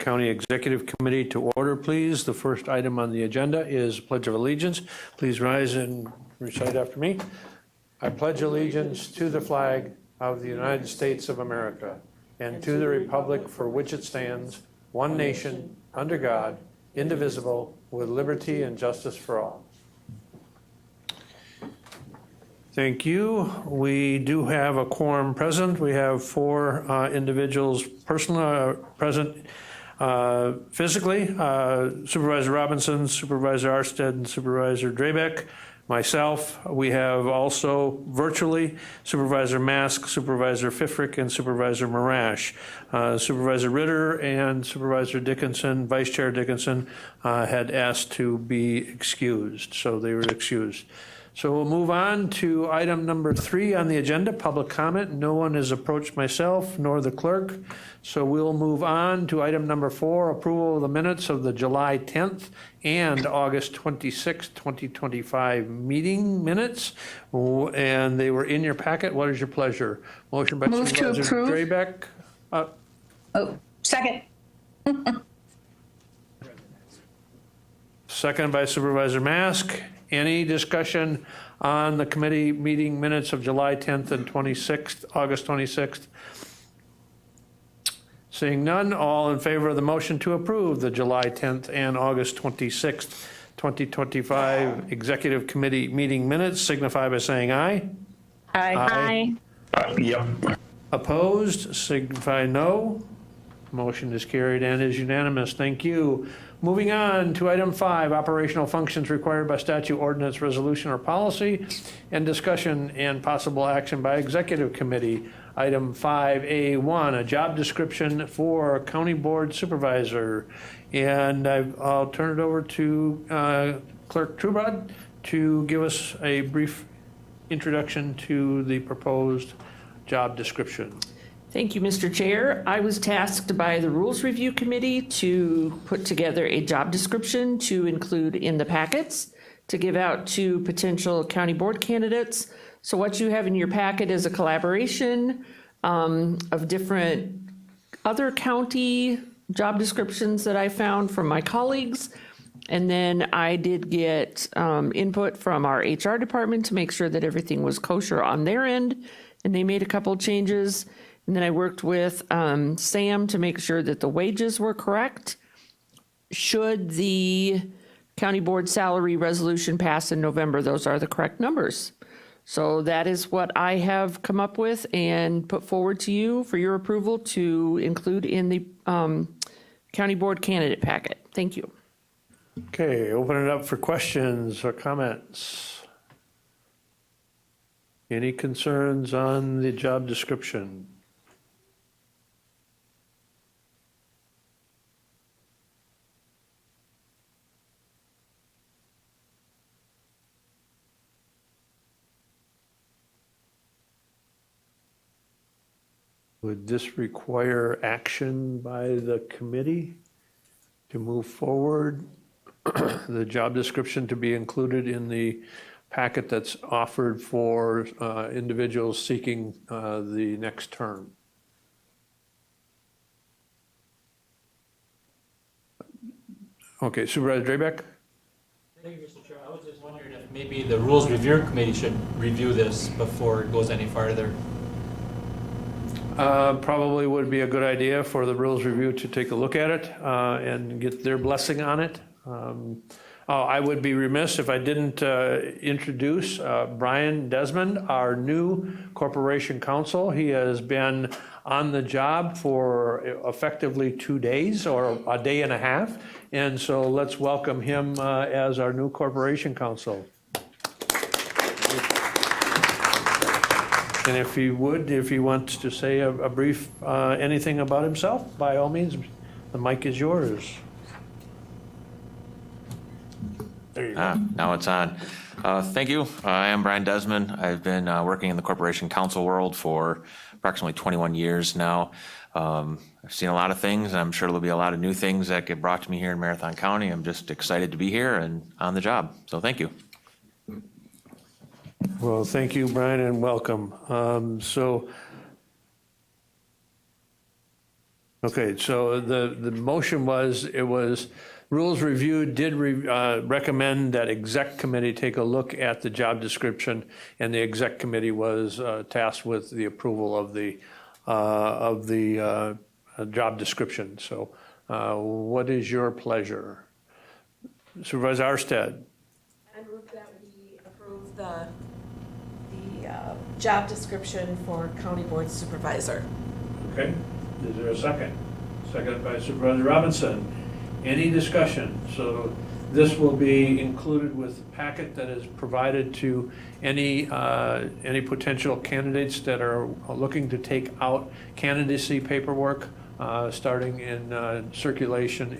County Executive Committee to order, please. The first item on the agenda is Pledge of Allegiance. Please rise and recite after me. I pledge allegiance to the flag of the United States of America and to the republic for which it stands, one nation, under God, indivisible, with liberty and justice for all. Thank you. We do have a quorum present. We have four individuals present physically, Supervisor Robinson, Supervisor Arstead, and Supervisor Drabek. Myself, we have also virtually Supervisor Mask, Supervisor Fifrick, and Supervisor Marash. Supervisor Ritter and Supervisor Dickinson, Vice Chair Dickinson, had asked to be excused, so they were excused. So we'll move on to item number 3 on the agenda, public comment. No one has approached myself nor the clerk. So we'll move on to item number 4, approval of the minutes of the July 10th and August 26th, 2025 meeting minutes. And they were in your packet. What is your pleasure? Motion by Supervisor Drabek. Second. Second by Supervisor Mask. Any discussion on the committee meeting minutes of July 10th and 26th, August 26th? Seeing none, all in favor of the motion to approve the July 10th and August 26th, 2025 Executive Committee meeting minutes signify by saying aye. Aye. Yep. Opposed, signify no. Motion is carried and is unanimous. Thank you. Moving on to item 5, operational functions required by statute, ordinance, resolution, or policy, and discussion and possible action by executive committee. Item 5A1, a job description for county board supervisor. And I'll turn it over to Clerk Trubrod to give us a brief introduction to the proposed job description. Thank you, Mr. Chair. I was tasked by the Rules Review Committee to put together a job description to include in the packets to give out to potential county board candidates. So what you have in your packet is a collaboration of different other county job descriptions that I found from my colleagues. And then I did get input from our HR department to make sure that everything was kosher on their end. And they made a couple of changes. And then I worked with Sam to make sure that the wages were correct. Should the county board salary resolution pass in November, those are the correct numbers. So that is what I have come up with and put forward to you for your approval to include in the county board candidate packet. Thank you. Okay, open it up for questions or comments. Any concerns on the job description? Would this require action by the committee to move forward? The job description to be included in the packet that's offered for individuals seeking the next term? Okay, Supervisor Drabek? Thank you, Mr. Chair. I was just wondering if maybe the Rules Review Committee should review this before it goes any farther. Probably would be a good idea for the Rules Review to take a look at it and get their blessing on it. I would be remiss if I didn't introduce Brian Desmond, our new Corporation Counsel. He has been on the job for effectively 2 days or a day and a half. And so let's welcome him as our new Corporation Counsel. And if he wants to say a brief anything about himself, by all means, the mic is yours. There you go. Now it's on. Thank you. I am Brian Desmond. I've been working in the Corporation Counsel world for approximately 21 years now. I've seen a lot of things. I'm sure there'll be a lot of new things that get brought to me here in Marathon County. I'm just excited to be here and on the job. So thank you. Well, thank you, Brian, and welcome. So Okay, so the motion was, it was, Rules Review did recommend that exec committee take a look at the job description, and the exec committee was tasked with the approval of the job description. So what is your pleasure? Supervisor Arstead? I move that we approve the job description for County Board Supervisor. Okay, is there a second? Seconded by Supervisor Robinson. Any discussion? So this will be included with the packet that is provided to any potential candidates that are looking to take out candidacy paperwork, starting in circulation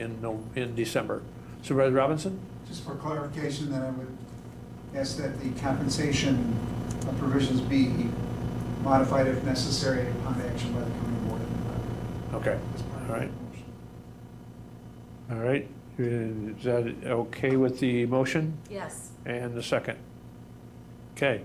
in December. Supervisor Robinson? Just for clarification, then I would ask that the compensation provisions be modified if necessary upon action by the county board. Okay, all right. All right, is that okay with the motion Yes. and the second? Okay.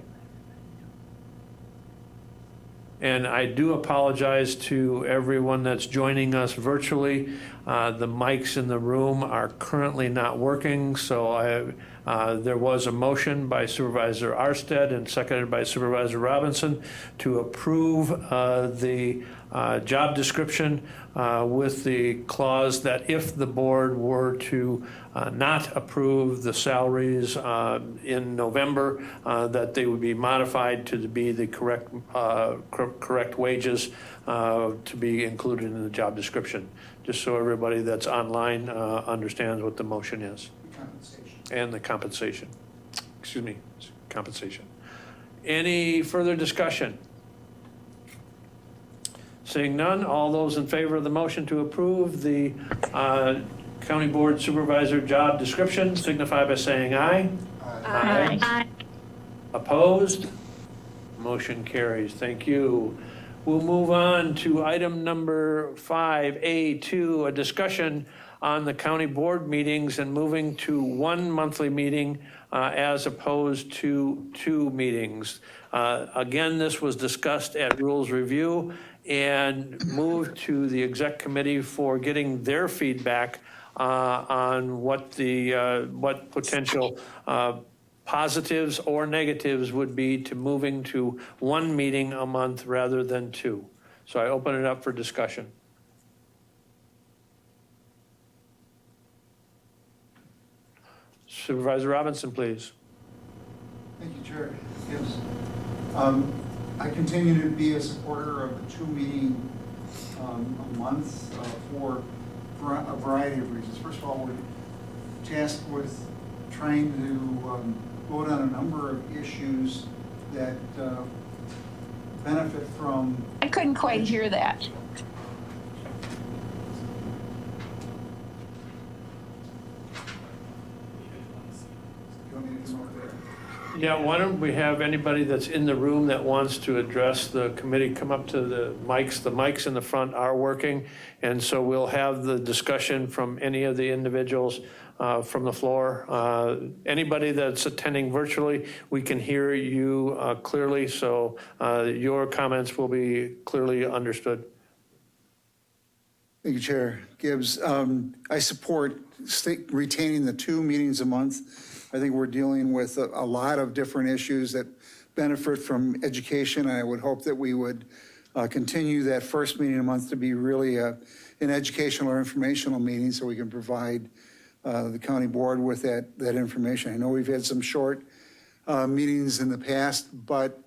And I do apologize to everyone that's joining us virtually. The mics in the room are currently not working, so there was a motion by Supervisor Arstead and seconded by Supervisor Robinson to approve the job description with the clause that if the board were to not approve the salaries in November, that they would be modified to be the correct wages to be included in the job description, just so everybody that's online understands what the motion is. Compensation. And the compensation. Excuse me, compensation. Any further discussion? Seeing none, all those in favor of the motion to approve the County Board Supervisor job description signify by saying aye. Aye. Opposed? Motion carries. Thank you. We'll move on to item number 5A2, a discussion on the county board meetings and moving to one monthly meeting as opposed to two meetings. Again, this was discussed at Rules Review and moved to the exec committee for getting their feedback on what potential positives or negatives would be to moving to one meeting a month rather than two. So I open it up for discussion. Supervisor Robinson, please. Thank you, Chair Gibbs. I continue to be a supporter of the two meeting a month for a variety of reasons. First of all, we're tasked with trying to vote on a number of issues that benefit from. I couldn't quite hear that. You want me to come over there? Yeah, why don't we have anybody that's in the room that wants to address the committee come up to the mics. The mics in the front are working, and so we'll have the discussion from any of the individuals from the floor. Anybody that's attending virtually, we can hear you clearly, so your comments will be clearly understood. Thank you, Chair Gibbs. I support retaining the 2 meetings a month. I think we're dealing with a lot of different issues that benefit from education. I would hope that we would continue that first meeting a month to be really an educational or informational meeting so we can provide the county board with that information. I know we've had some short meetings in the past, but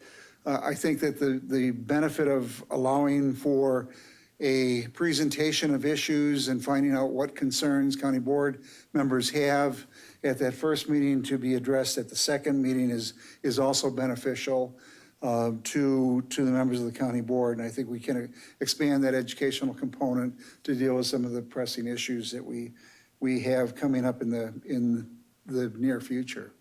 I think that the benefit of allowing for a presentation of issues and finding out what concerns county board members have at that first meeting to be addressed at the second meeting is also beneficial to the members of the county board. And I think we can expand that educational component to deal with some of the pressing issues that we have coming up in the near future.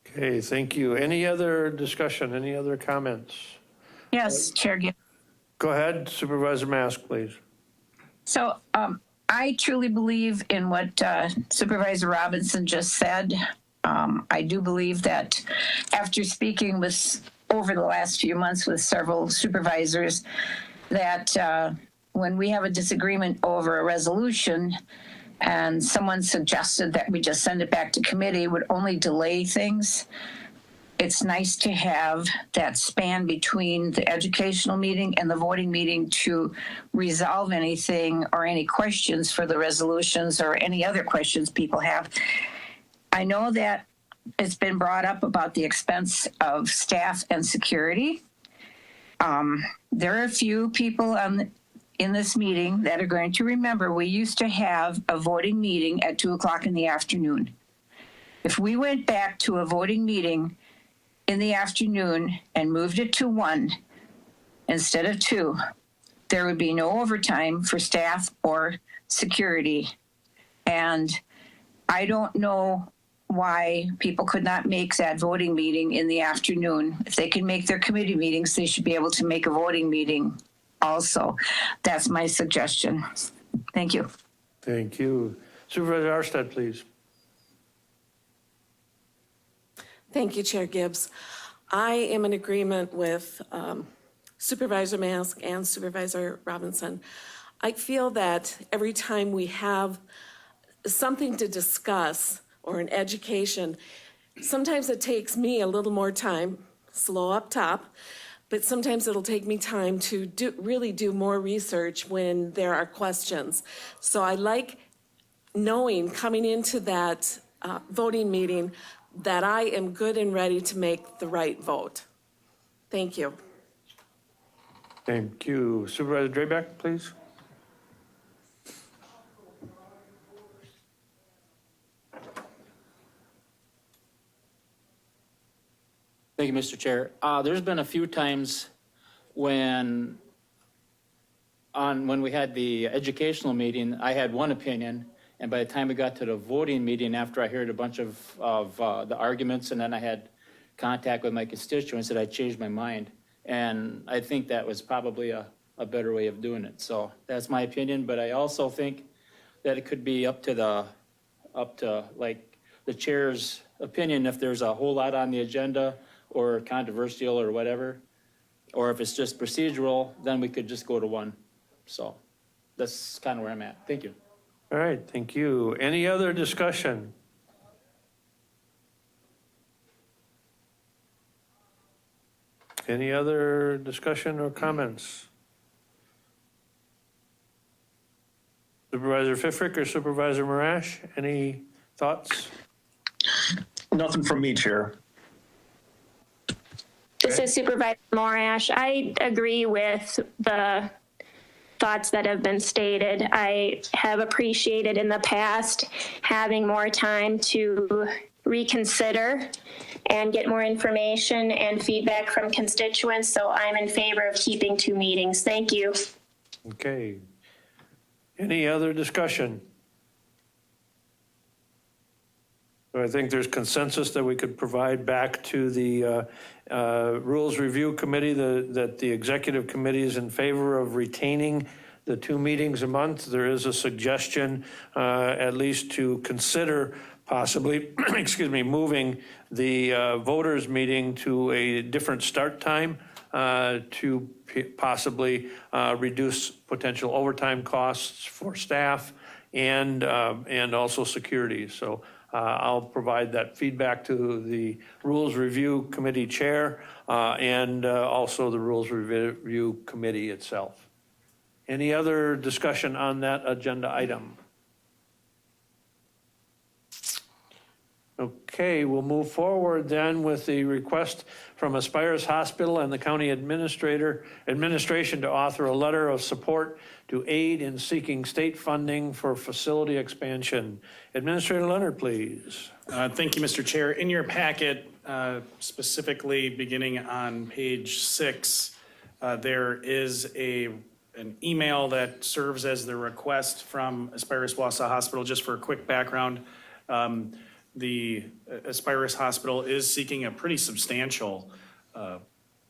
Okay, thank you. Any other discussion, any other comments? Yes, Chair Gibbs. Go ahead, Supervisor Mask, please. So I truly believe in what Supervisor Robinson just said. I do believe that after speaking with over the last few months with several supervisors, that when we have a disagreement over a resolution and someone suggested that we just send it back to committee, would only delay things. It's nice to have that span between the educational meeting and the voting meeting to resolve anything or any questions for the resolutions or any other questions people have. I know that it's been brought up about the expense of staff and security. There are a few people in this meeting that are going to remember we used to have a voting meeting at 2:00 in the afternoon. If we went back to a voting meeting in the afternoon and moved it to 1 instead of 2, there would be no overtime for staff or security. And I don't know why people could not make that voting meeting in the afternoon. If they can make their committee meetings, they should be able to make a voting meeting also. That's my suggestion. Thank you. Thank you. Supervisor Arstead, please. Thank you, Chair Gibbs. I am in agreement with Supervisor Mask and Supervisor Robinson. I feel that every time we have something to discuss or an education, sometimes it takes me a little more time, slow up top, but sometimes it'll take me time to really do more research when there are questions. So I like knowing coming into that voting meeting that I am good and ready to make the right vote. Thank you. Thank you. Supervisor Drabek, please. Thank you, Mr. Chair. There's been a few times when we had the educational meeting, I had one opinion, and by the time we got to the voting meeting, after I heard a bunch of the arguments, and then I had contact with my constituents, that I changed my mind. And I think that was probably a better way of doing it. So that's my opinion, but I also think that it could be up to like the chair's opinion if there's a whole lot on the agenda or controversial or whatever, or if it's just procedural, then we could just go to 1. So that's kind of where I'm at. Thank you. All right, thank you. Any other discussion? Any other discussion or comments? Supervisor Pfeffrick or Supervisor Marash, any thoughts? Nothing from me, Chair. This is Supervisor Morash. I agree with the thoughts that have been stated. I have appreciated in the past having more time to reconsider and get more information and feedback from constituents, so I'm in favor of keeping 2 meetings. Thank you. Okay. Any other discussion? So I think there's consensus that we could provide back to the Rules Review Committee that the Executive Committee is in favor of retaining the 2 meetings a month. There is a suggestion at least to consider possibly, excuse me, moving the voters meeting to a different start time to possibly reduce potential overtime costs for staff and also security. So I'll provide that feedback to the Rules Review Committee Chair and also the Rules Review Committee itself. Any other discussion on that agenda item? Okay, we'll move forward then with the request from Aspirus Hospital and the county administration to author a letter of support to aid in seeking state funding for facility expansion. Administrator Leonard, please. Thank you, Mr. Chair. In your packet, specifically beginning on page 6, there is an email that serves as the request from Aspirus Wausau Hospital. Just for a quick background, the Aspirus Hospital is seeking a pretty substantial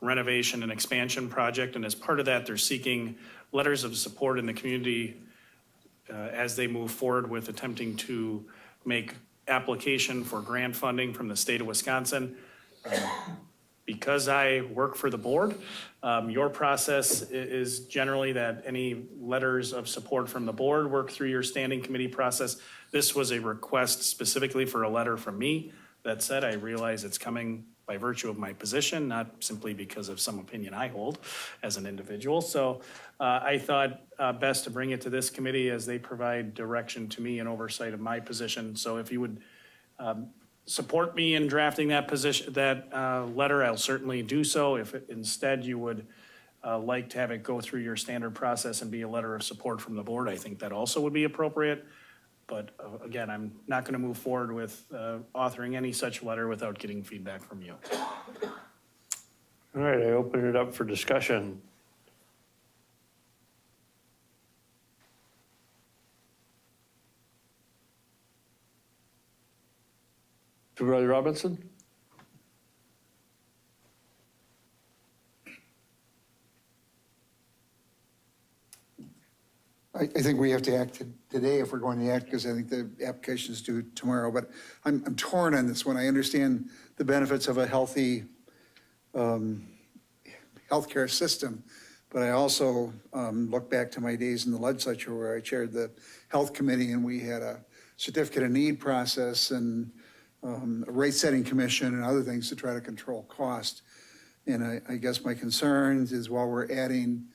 renovation and expansion project, and as part of that, they're seeking letters of support in the community as they move forward with attempting to make application for grant funding from the state of Wisconsin. because I work for the board, your process is generally that any letters of support from the board work through your standing committee process. This was a request specifically for a letter from me. That said, I realize it's coming by virtue of my position, not simply because of some opinion I hold as an individual. So I thought best to bring it to this committee as they provide direction to me and oversight of my position. So if you would support me in drafting that position, that letter, I'll certainly do so. If instead you would like to have it go through your standard process and be a letter of support from the board, I think that also would be appropriate. But again, I'm not going to move forward with authoring any such letter without getting feedback from you. All right, I open it up for discussion. Supervisor Robinson? I think we have to act today if we're going to act, because I think the application is due tomorrow. But I'm torn on this one. I understand the benefits of a healthy healthcare system, but I also look back to my days in the legislature where I chaired the health committee, and we had a certificate of need process and a rate setting commission and other things to try to control cost. And I guess my concern is while we're adding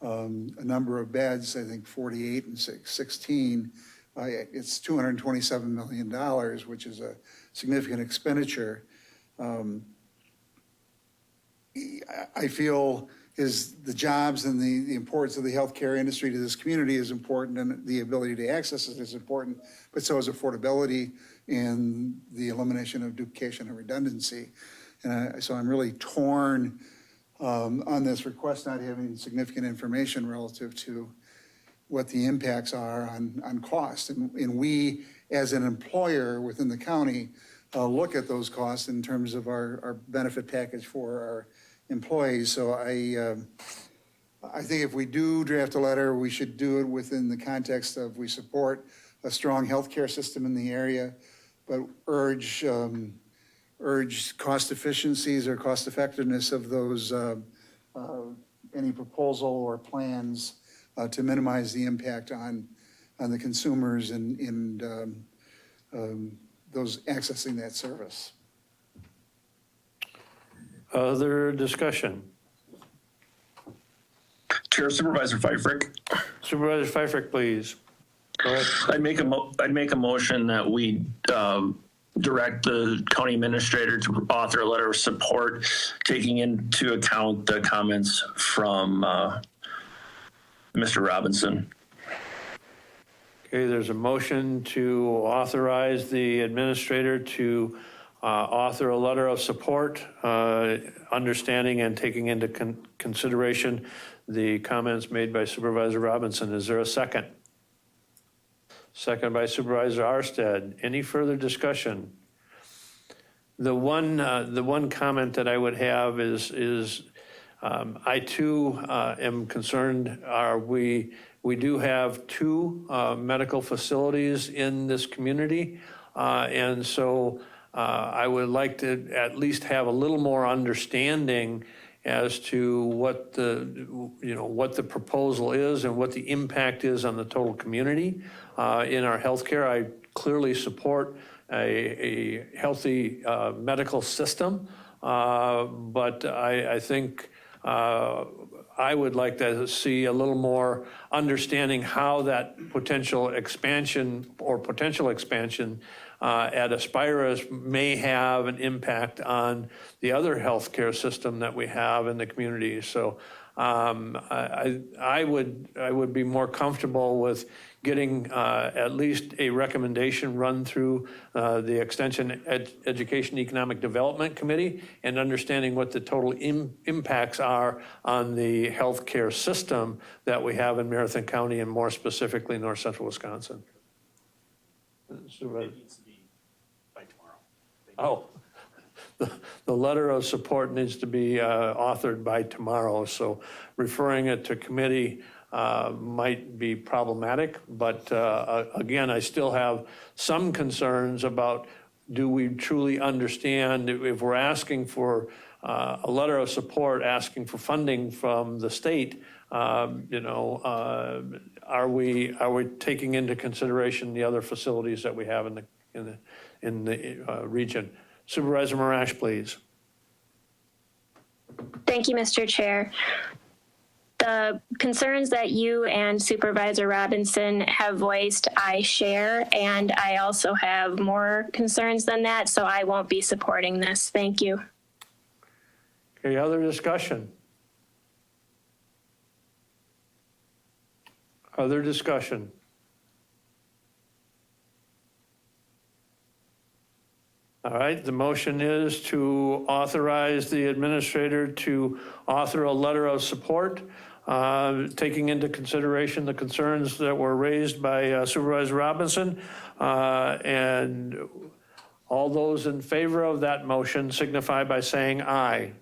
a number of beds, I think 48 and 16, it's $227 million, which is a significant expenditure. I feel is the jobs and the importance of the healthcare industry to this community is important, and the ability to access it is important, but so is affordability and the elimination of duplication and redundancy. And so I'm really torn on this request, not having significant information relative to what the impacts are on cost. And we, as an employer within the county, look at those costs in terms of our benefit package for our employees. So I think if we do draft a letter, we should do it within the context of we support a strong healthcare system in the area, but urge cost efficiencies or cost effectiveness of those, any proposal or plans to minimize the impact on the consumers and those accessing that service. Other discussion? Chair, Supervisor Pfeiffer. Supervisor Pfeiffer, please. Go ahead. I'd make a motion that we direct the county administrator to author a letter of support, taking into account the comments from Mr. Robinson. Okay, there's a motion to authorize the administrator to author a letter of support, understanding and taking into consideration the comments made by Supervisor Robinson. Is there a second? Second by Supervisor Arstead. Any further discussion? The one comment that I would have is I too am concerned. We do have two medical facilities in this community, and so I would like to at least have a little more understanding as to what the proposal is and what the impact is on the total community in our healthcare. I clearly support a healthy medical system, but I think I would like to see a little more understanding how that potential expansion at Aspirus may have an impact on the other healthcare system that we have in the community. So I would be more comfortable with getting at least a recommendation run through the Extension Education Economic Development Committee and understanding what the total impacts are on the healthcare system that we have in Marathon County and more specifically North Central Wisconsin. It needs to be by tomorrow. Oh, the letter of support needs to be authored by tomorrow. So referring it to committee might be problematic, but again, I still have some concerns about, do we truly understand if we're asking for a letter of support asking for funding from the state, are we taking into consideration the other facilities that we have in the region? Supervisor Marash, please. Thank you, Mr. Chair. The concerns that you and Supervisor Robinson have voiced, I share, and I also have more concerns than that, so I won't be supporting this. Thank you. Okay, other discussion? Other discussion? All right, the motion is to authorize the administrator to author a letter of support, taking into consideration the concerns that were raised by Supervisor Robinson. And all those in favor of that motion signify by saying aye.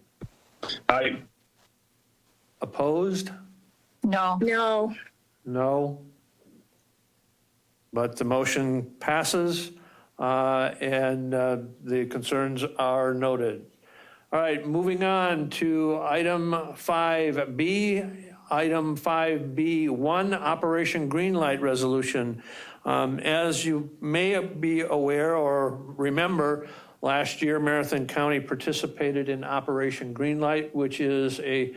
Aye. Opposed? No. No. No. But the motion passes, and the concerns are noted. All right, moving on to item 5B. Item 5B1, Operation Greenlight Resolution. As you may be aware or remember, last year Marathon County participated in Operation Greenlight, which is a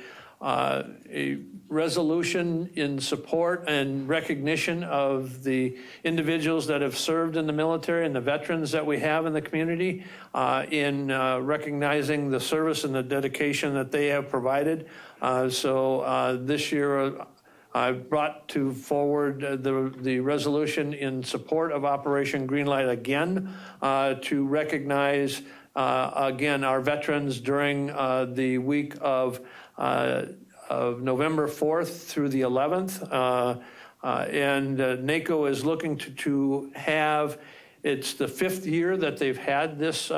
resolution in support and recognition of the individuals that have served in the military and the veterans that we have in the community, in recognizing the service and the dedication that they have provided. So this year I brought forward the resolution in support of Operation Greenlight again, to recognize again our veterans during the week of November 4th through the 11th. And NACO is looking to have, it's the 5th year that they've had this,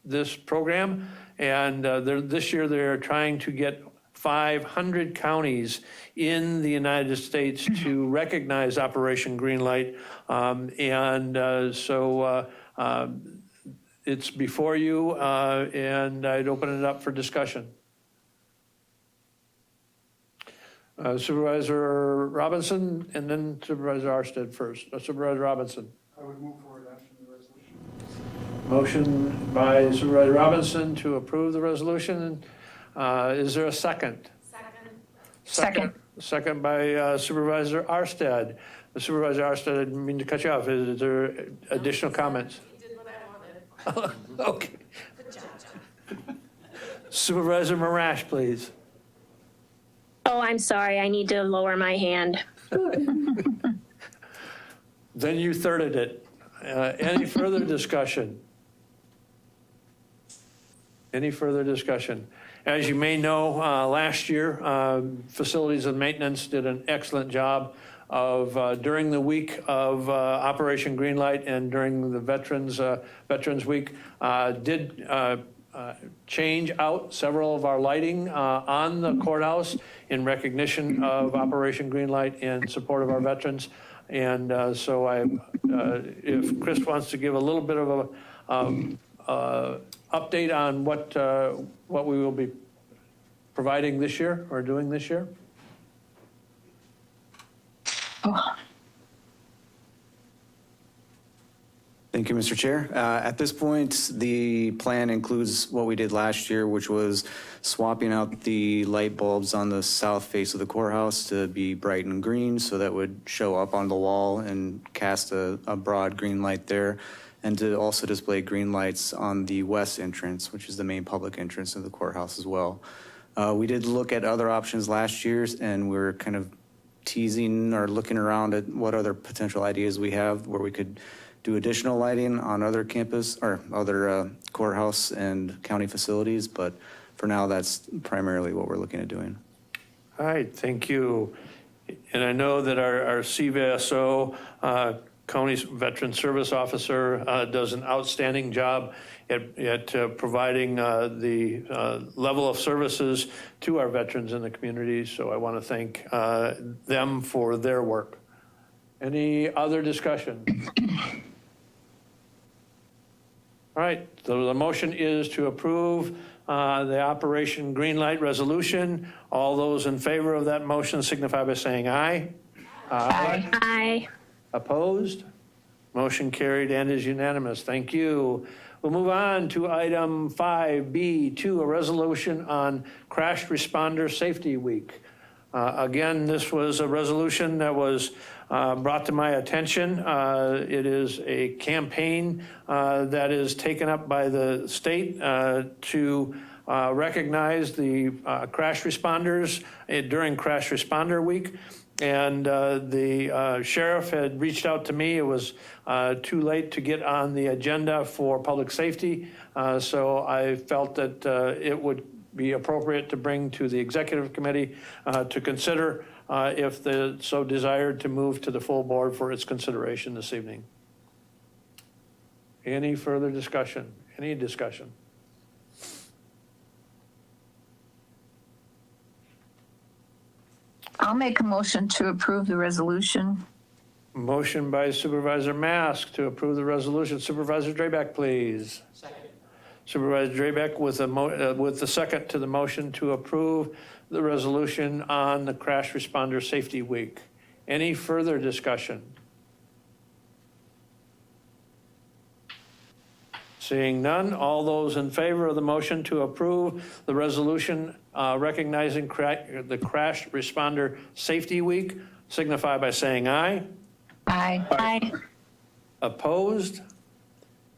this program. And this year they're trying to get 500 counties in the United States to recognize Operation Greenlight. So it's before you, and I'd open it up for discussion. Supervisor Robinson, and then Supervisor Arstead first. Supervisor Robinson. I would move for adoption of the resolution. Motion by Supervisor Robinson to approve the resolution. Is there a second? Second. Second by Supervisor Arstead. Supervisor Arstead, I didn't mean to cut you off. Is there additional comments? You did what I wanted. Okay. Supervisor Marash, please. Oh, I'm sorry. I need to lower my hand. Then you thirded it. Any further discussion? Any further discussion? As you may know, last year, Facilities and Maintenance did an excellent job of, during the week of Operation Greenlight and during the Veterans Week, did change out several of our lighting on the courthouse in recognition of Operation Greenlight in support of our veterans. And so if Chris wants to give a little bit of a update on what we will be providing this year or doing this year. Thank you, Mr. Chair. At this point, the plan includes what we did last year, which was swapping out the light bulbs on the south face of the courthouse to be bright and green, so that would show up on the wall and cast a broad green light there, and to also display green lights on the west entrance, which is the main public entrance of the courthouse as well. We did look at other options last year, and we're kind of teasing or looking around at what other potential ideas we have where we could do additional lighting on other campus or other courthouse and county facilities, but for now, that's primarily what we're looking at doing. All right, thank you. And I know that our CVSO, County Veteran Service Officer, does an outstanding job at providing the level of services to our veterans in the community. So I want to thank them for their work. Any other discussion? All right, so the motion is to approve the Operation Greenlight Resolution. All those in favor of that motion signify by saying aye. Aye. Aye. Opposed? Motion carried and is unanimous. Thank you. We'll move on to item 5B2, a resolution on Crash Responder Safety Week. Again, this was a resolution that was brought to my attention. It is a campaign that is taken up by the state to recognize the crash responders during Crash Responder Week. And the sheriff had reached out to me. It was too late to get on the agenda for public safety. So I felt that it would be appropriate to bring to the executive committee to consider if they so desired to move to the full board for its consideration this evening. Any further discussion? Any discussion? I'll make a motion to approve the resolution. Motion by Supervisor Mask to approve the resolution. Supervisor Drabek, please. Second. Supervisor Drabek with the second to the motion to approve the resolution on the Crash Responder Safety Week. Any further discussion? Seeing none, all those in favor of the motion to approve the resolution recognizing the Crash Responder Safety Week signify by saying aye. Aye. Aye. Opposed?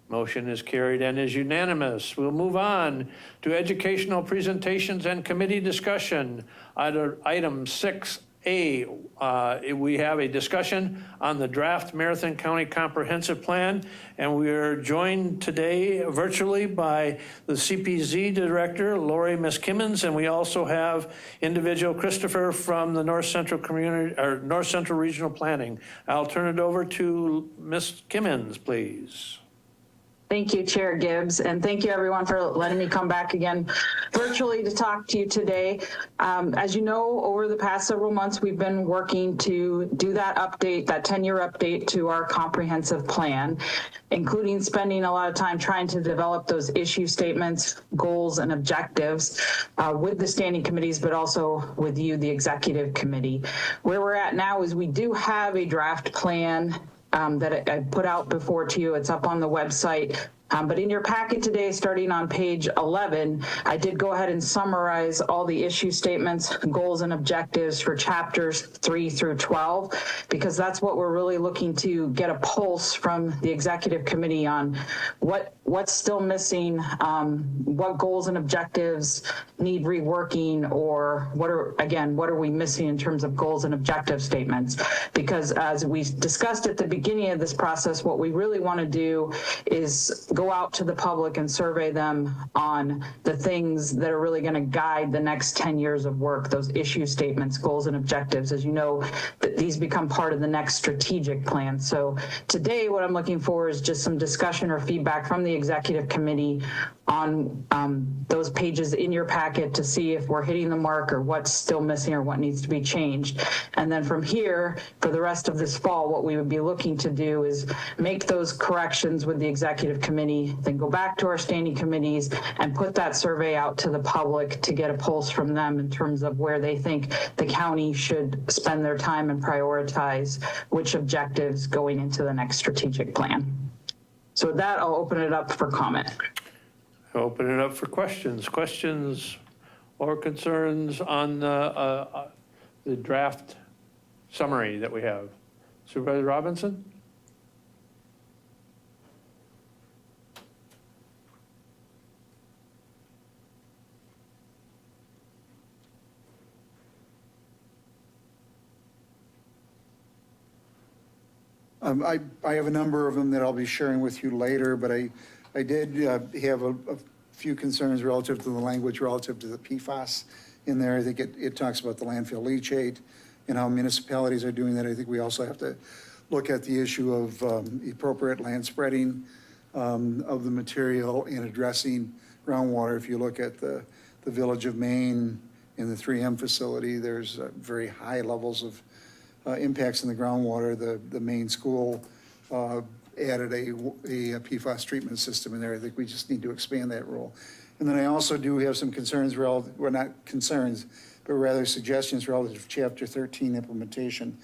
Motion is carried and is unanimous. We'll move on to educational presentations and committee discussion. Item 6A, we have a discussion on the draft Marathon County Comprehensive Plan, and we are joined today virtually by the CPZ Director, Lori Miskimmons, and we also have individual Christopher from the North Central Regional Planning. I'll turn it over to Ms. Kimmons, please. Thank you, Chair Gibbs, and thank you everyone for letting me come back again virtually to talk to you today. As you know, over the past several months, we've been working to do that update, that 10-year update to our comprehensive plan, including spending a lot of time trying to develop those issue statements, goals, and objectives with the standing committees, but also with you, the executive committee. Where we're at now is we do have a draft plan that I put out before to you. It's up on the website. But in your packet today, starting on page 11, I did go ahead and summarize all the issue statements, goals, and objectives for chapters 3 through 12, because that's what we're really looking to get a pulse from the executive committee on what's still missing, what goals and objectives need reworking, or what are we missing in terms of goals and objective statements? Because as we discussed at the beginning of this process, what we really want to do is go out to the public and survey them on the things that are really going to guide the next 10 years of work, those issue statements, goals, and objectives. As you know, these become part of the next strategic plan. So today, what I'm looking for is just some discussion or feedback from the executive committee on those pages in your packet to see if we're hitting the mark or what's still missing or what needs to be changed. And then from here, for the rest of this fall, what we would be looking to do is make those corrections with the executive committee, then go back to our standing committees and put that survey out to the public to get a pulse from them in terms of where they think the county should spend their time and prioritize which objectives going into the next strategic plan. So with that, I'll open it up for comment. Open it up for questions or concerns on the draft summary that we have. Supervisor Robinson? I have a number of them that I'll be sharing with you later, but I did have a few concerns relative to the language relative to the PFAS in there. I think it talks about the landfill leachate and how municipalities are doing that. I think we also have to look at the issue of appropriate land spreading of the material and addressing groundwater. If you look at the Village of Maine in the 3M facility, there's very high levels of impacts in the groundwater. The Maine school added a PFAS treatment system in there. I think we just need to expand that role. And then I also do have some concerns, well, not concerns, but rather suggestions relative to Chapter 13 implementation.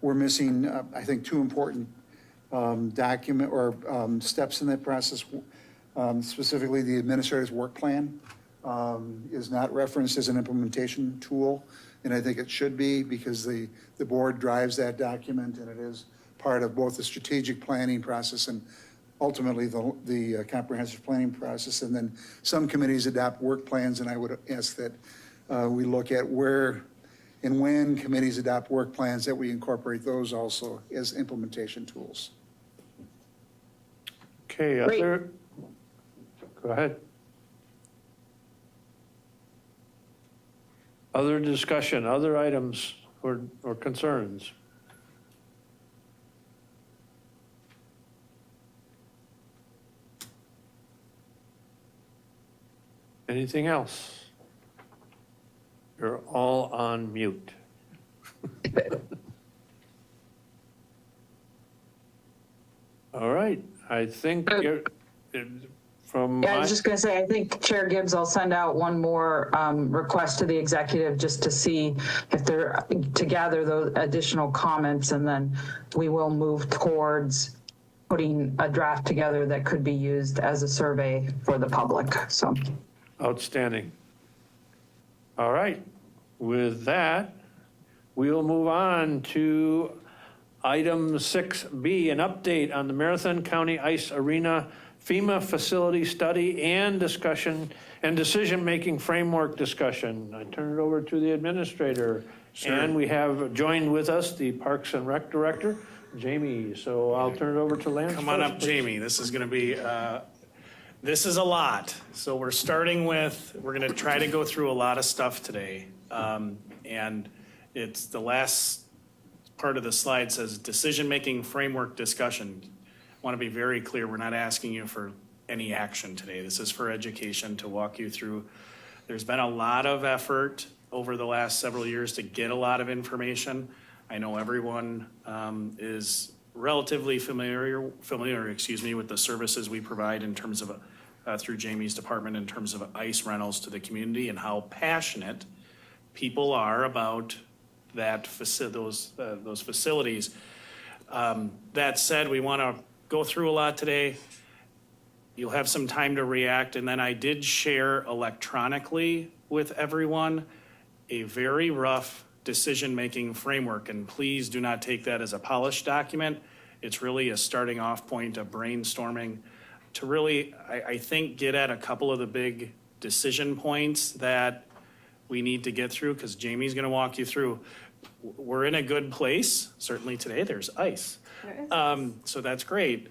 We're missing, I think, two important document or steps in that process. Specifically, the administrator's work plan is not referenced as an implementation tool, and I think it should be because the board drives that document, and it is part of both the strategic planning process and ultimately the comprehensive planning process. And then some committees adopt work plans, and I would ask that we look at where and when committees adopt work plans, that we incorporate those also as implementation tools. Okay, Great. Go ahead. Other discussion, other items or concerns? Anything else? You're all on mute. All right, I think you're, from Yeah, I my, was just going to say, I think Chair Gibbs, I'll send out one more request to the executive just to see if they're, to gather those additional comments, and then we will move towards putting a draft together that could be used as a survey for the public, so. outstanding. All right, with that, we'll move on to item 6B, an update on the Marathon County Ice Arena FEMA facility study and discussion and decision-making framework discussion. I turn it over to the administrator. Sure. And we have joined with us the Parks and Rec Director, Jamie. So I'll turn it over to Lance. Come on first, up, please. Jamie. This is going to be, this is a lot. So we're starting with, we're going to try to go through a lot of stuff today. And it's the last part of the slide says decision-making framework discussion. I want to be very clear, we're not asking you for any action today. This is for education, to walk you through. There's been a lot of effort over the last several years to get a lot of information. I know everyone is relatively familiar, with the services we provide in terms of, through Jamie's department, in terms of ice rentals to the community and how passionate people are about that those facilities. That said, we want to go through a lot today. You'll have some time to react, and then I did share electronically with everyone a very rough decision-making framework, and please do not take that as a polished document. It's really a starting off point of brainstorming to really, I think, get at a couple of the big decision points that we need to get through, because Jamie's going to walk you through. We're in a good place. Certainly today, there's ice. So that's great.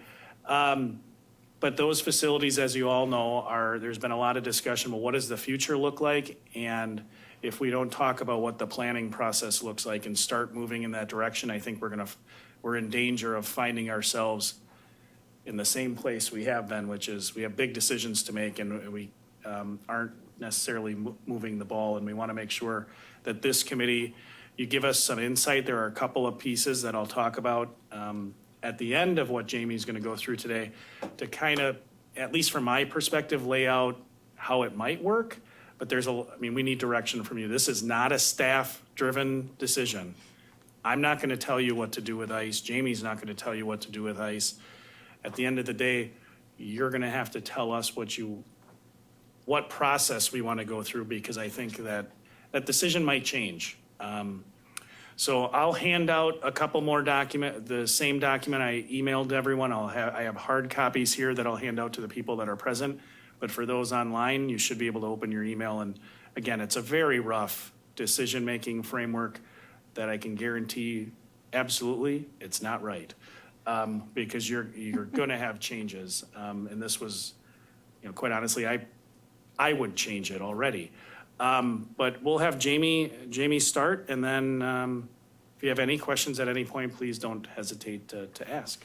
But those facilities, as you all know, there's been a lot of discussion about what does the future look like? And if we don't talk about what the planning process looks like and start moving in that direction, I think we're in danger of finding ourselves in the same place we have been, which is we have big decisions to make, and we aren't necessarily moving the ball. And we want to make sure that this committee, you give us some insight. There are a couple of pieces that I'll talk about at the end of what Jamie's going to go through today to kind of, at least from my perspective, lay out how it might work. But we need direction from you. This is not a staff-driven decision. I'm not going to tell you what to do with ice. Jamie's not going to tell you what to do with ice. At the end of the day, you're going to have to tell us what process we want to go through, because I think that decision might change. So I'll hand out a couple more the same document I emailed everyone. I have hard copies here that I'll hand out to the people that are present. But for those online, you should be able to open your email. And again, it's a very rough decision-making framework that I can guarantee absolutely it's not right. Because you're going to have changes. And this was, quite honestly, I would change it already. But we'll have Jamie start, and then if you have any questions at any point, please don't hesitate to ask.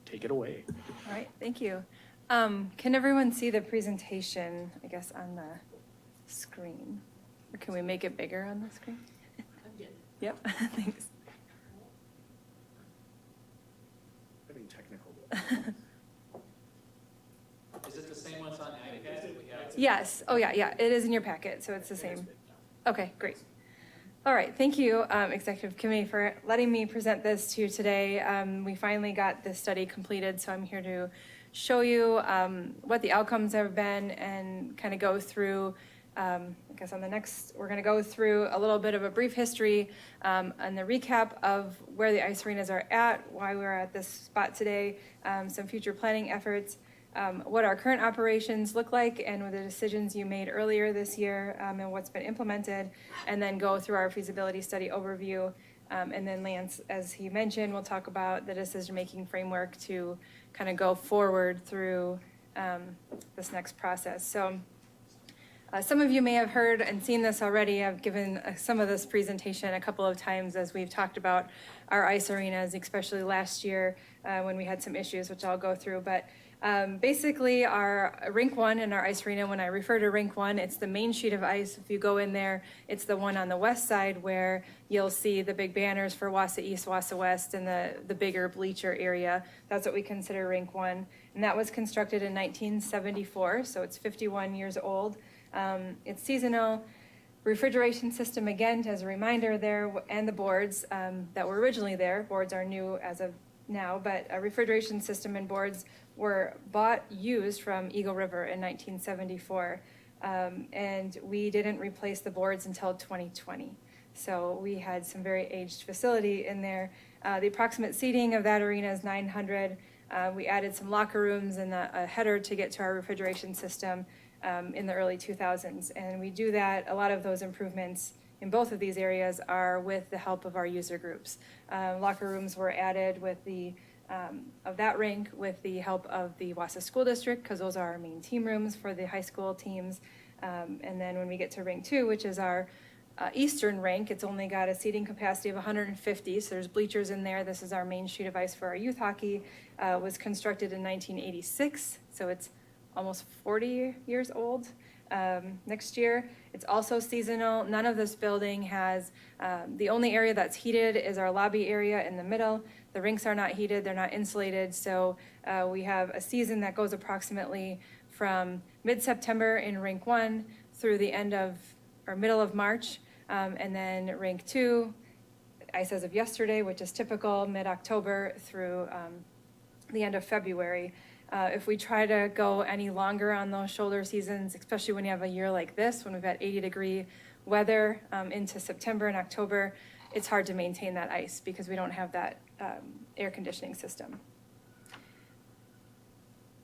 Take it away. All right, thank you. Can everyone see the presentation, I guess, on the screen? Or can we make it bigger on the screen? Yep, thanks. getting technical. Is it the same ones on the iPad that we have? Yes, oh yeah, yeah, it is in your packet, so it's the same. Okay, great. All right, thank you, Executive Committee, for letting me present this to you today. We finally got this study completed, so I'm here to show you what the outcomes have been and kind of go through, I guess on the next, we're going to go through a little bit of a brief history and the recap of where the ice arenas are at, why we're at this spot today, some future planning efforts, what our current operations look like and what the decisions you made earlier this year and what's been implemented, and then go through our feasibility study overview. And then Lance, as he mentioned, will talk about the decision-making framework to kind of go forward through this next process. So some of you may have heard and seen this already. I've given some of this presentation a couple of times as we've talked about our ice arenas, especially last year when we had some issues, which I'll go through. But basically, our Rink 1 and our ice arena, when I refer to Rink 1, it's the main sheet of ice. If you go in there, it's the one on the west side where you'll see the big banners for Wausau East, Wausau West, and the bigger bleacher area. That's what we consider Rink 1. And that was constructed in 1974, so it's 51 years old. It's seasonal. Refrigeration system, again, as a reminder there, and the boards that were originally there. Boards are new as of now, but a refrigeration system and boards were used from Eagle River in 1974. And we didn't replace the boards until 2020. So we had some very aged facility in there. The approximate seating of that arena is 900. We added some locker rooms and a header to get to our refrigeration system in the early 2000s. And we do that, a lot of those improvements in both of these areas are with the help of our user groups. Locker rooms were added with of that rink with the help of the Wausau School District, because those are our main team rooms for the high school teams. And then when we get to Rink 2, which is our eastern rink, it's only got a seating capacity of 150, so there's bleachers in there. This is our main sheet of ice for our youth hockey. Was constructed in 1986, so it's almost 40 years old next year. It's also seasonal. None of this building has, the only area that's heated is our lobby area in the middle. The rinks are not heated, they're not insulated, so we have a season that goes approximately from mid-September in Rink 1 through the end of, or middle of March, and then Rink 2, ice as of yesterday, which is typical, mid-October through the end of February. If we try to go any longer on those shoulder seasons, especially when you have a year like this, when we've got 80-degree weather into September and October, it's hard to maintain that ice because we don't have that air conditioning system.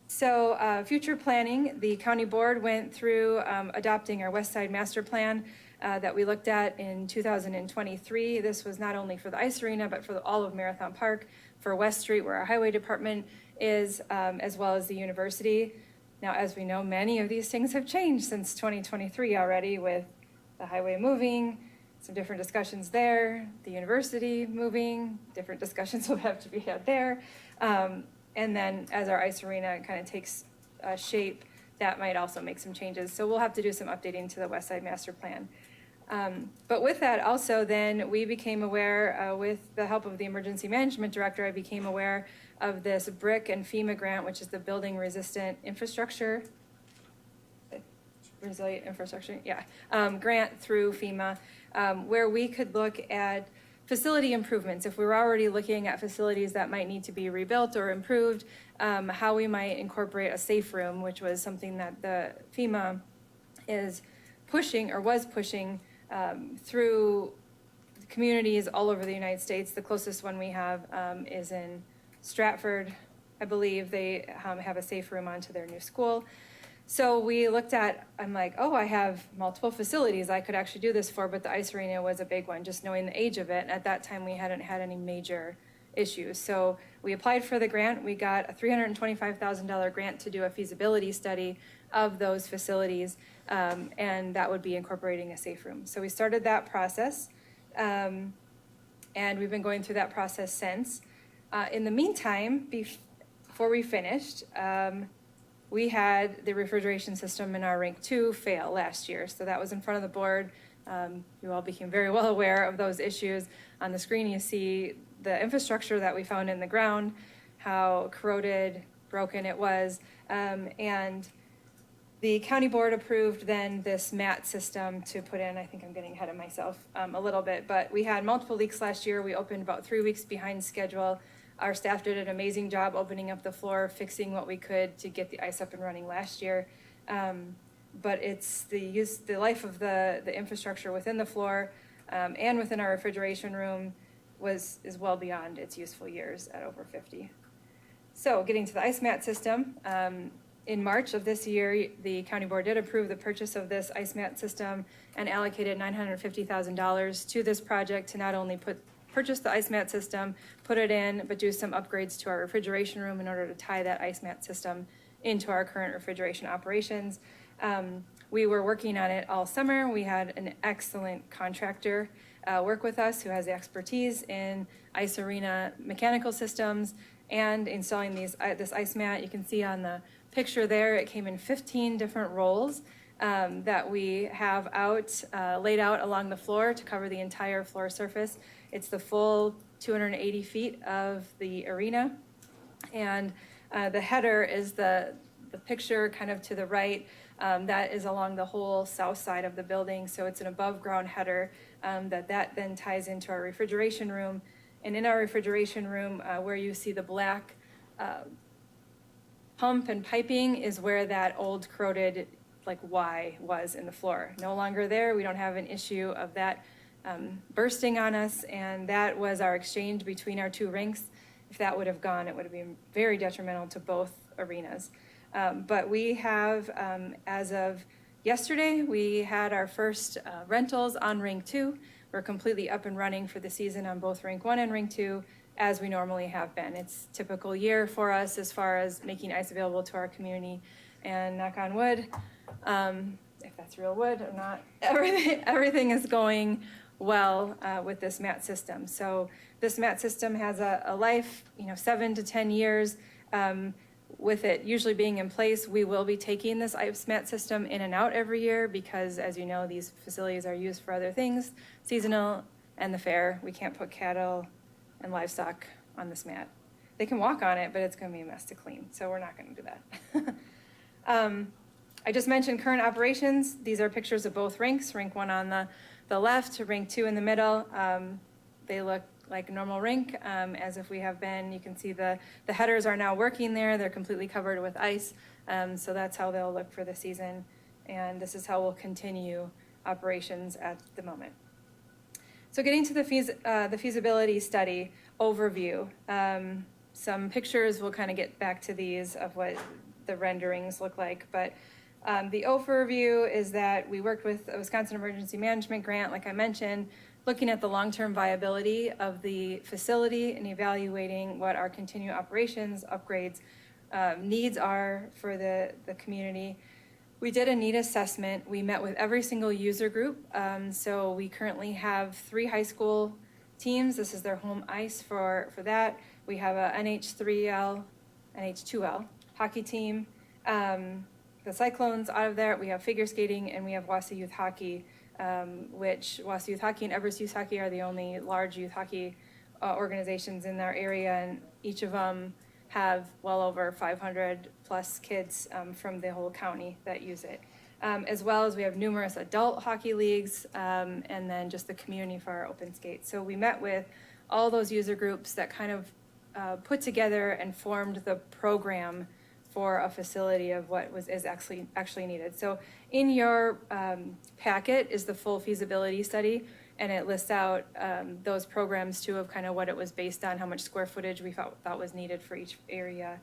So future planning, the county board went through adopting our West Side Master Plan that we looked at in 2023. This was not only for the ice arena, but for all of Marathon Park, for West Street, where our highway department is, as well as the university. Now, as we know, many of these things have changed since 2023 already, with the highway moving, some different discussions there, the university moving, different discussions will have to be had there. And then as our ice arena kind of takes shape, that might also make some changes. So we'll have to do some updating to the West Side Master Plan. But with that also, then we became aware, with the help of the Emergency Management Director, I became aware of this BRIC and FEMA grant, which is the Building Resistant Infrastructure, Resilient Infrastructure, yeah, grant through FEMA, where we could look at facility improvements. If we were already looking at facilities that might need to be rebuilt or improved, how we might incorporate a safe room, which was something that the FEMA is pushing or was pushing through communities all over the United States. The closest one we have is in Stratford. I believe they have a safe room onto their new school. So we looked at, I'm like, oh, I have multiple facilities I could actually do this for, but the ice arena was a big one, just knowing the age of it. And at that time, we hadn't had any major issues. So we applied for the grant. We got a $325,000 grant to do a feasibility study of those facilities, and that would be incorporating a safe room. So we started that process, and we've been going through that process since. In the meantime, before we finished, we had the refrigeration system in our Rink 2 fail last year. So that was in front of the board. You all became very well aware of those issues. On the screen, you see the infrastructure that we found in the ground. how corroded, broken it was. And the county board approved then this mat system to put in. I think I'm getting ahead of myself a little bit, but we had multiple leaks last year. We opened about 3 weeks behind schedule. Our staff did an amazing job opening up the floor, fixing what we could to get the ice up and running last year. But it's the life of the infrastructure within the floor and within our refrigeration room is well beyond its useful years at over 50. So getting to the ice mat system, in March of this year, the county board did approve the purchase of this ice mat system and allocated $950,000 to this project to not only purchase the ice mat system, put it in, but do some upgrades to our refrigeration room in order to tie that ice mat system into our current refrigeration operations. We were working on it all summer. We had an excellent contractor work with us who has the expertise in ice arena mechanical systems and installing this ice mat. You can see on the picture there, it came in 15 different rolls that we have laid out along the floor to cover the entire floor surface. It's the full 280 feet of the arena. And the header is the picture kind of to the right. That is along the whole south side of the building. So it's an above ground header that then ties into our refrigeration room. And in our refrigeration room, where you see the black pump and piping is where that old corroded Y was in the floor. No longer there. We don't have an issue of that bursting on us. And that was our exchange between our two rinks. If that would have gone, it would have been very detrimental to both arenas. But we have, as of yesterday, we had our first rentals on Rink 2. We're completely up and running for the season on both Rink 1 and Rink 2, as we normally have been. It's a typical year for us as far as making ice available to our community. And knock on wood, if that's real wood or not, everything is going well with this mat system. So this mat system has a life, 7 to 10 years. With it usually being in place, we will be taking this ice mat system in and out every year because, as you know, these facilities are used for other things, seasonal and the fair. We can't put cattle and livestock on this mat. They can walk on it, but it's going to be a mess to clean, so we're not going to do that. I just mentioned current operations. These are pictures of both rinks, Rink 1 on the left, Rink 2 in the middle. They look like a normal rink, as if we have been. You can see the headers are now working there. They're completely covered with ice. So that's how they'll look for the season. And this is how we'll continue operations at the moment. So getting to the feasibility study overview, some pictures, we'll kind of get back to these of what the renderings look like. But the overview is that we worked with a Wisconsin Emergency Management grant, like I mentioned, looking at the long-term viability of the facility and evaluating what our continued operations upgrades needs are for the community. We did a need assessment. We met with every single user group. So we currently have 3 high school teams. This is their home ice for that. We have a NH3L, NH2L hockey team. The Cyclones out of there. We have figure skating, and we have Wausau Youth Hockey, which Wausau Youth Hockey and Everest Youth Hockey are the only large youth hockey organizations in our area, and each of them have well over 500 plus kids from the whole county that use it. As well as we have numerous adult hockey leagues, and then just the community for our open skate. So we met with all those user groups that kind of put together and formed the program for a facility of what is actually needed. So in your packet is the full feasibility study, and it lists out those programs too of kind of what it was based on, how much square footage we thought was needed for each area,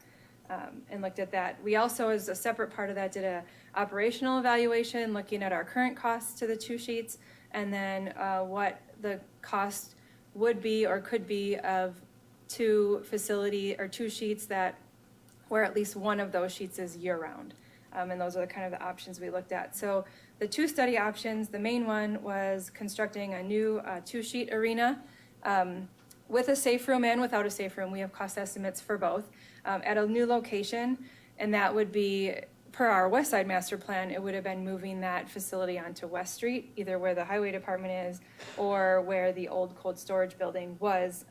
and looked at that. We also, as a separate part of that, did a operational evaluation looking at our current costs to the 2 sheets, and then what the cost would be or could be of 2 sheets where at least one of those sheets is year-round. And those are the kind of the options we looked at. So the 2 study options, the main one was constructing a new 2-sheet arena with a safe room and without a safe room. We have cost estimates for both at a new location, and that would be, per our West Side Master Plan, it would have been moving that facility onto West Street, either where the Highway Department is or where the old cold storage building was,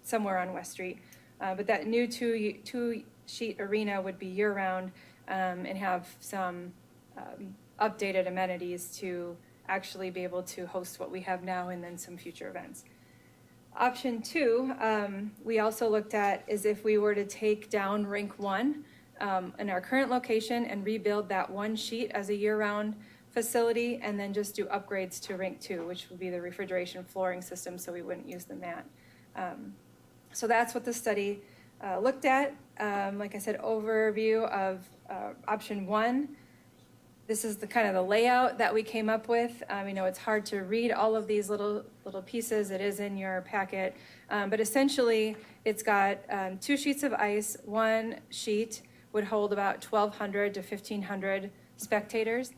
somewhere on West Street. But that new two-sheet arena would be year-round and have some updated amenities to actually be able to host what we have now and then some future events. Option 2, we also looked at is if we were to take down Rink 1 in our current location and rebuild that one sheet as a year-round facility, and then just do upgrades to Rink 2, which would be the refrigeration flooring system, so we wouldn't use the mat. So that's what the study looked at. Like I said, overview of option 1. This is the kind of the layout that we came up with. You know, it's hard to read all of these little pieces. It is in your packet. But essentially, it's got 2 sheets of ice. One sheet would hold about 1,200 to 1,500 spectators.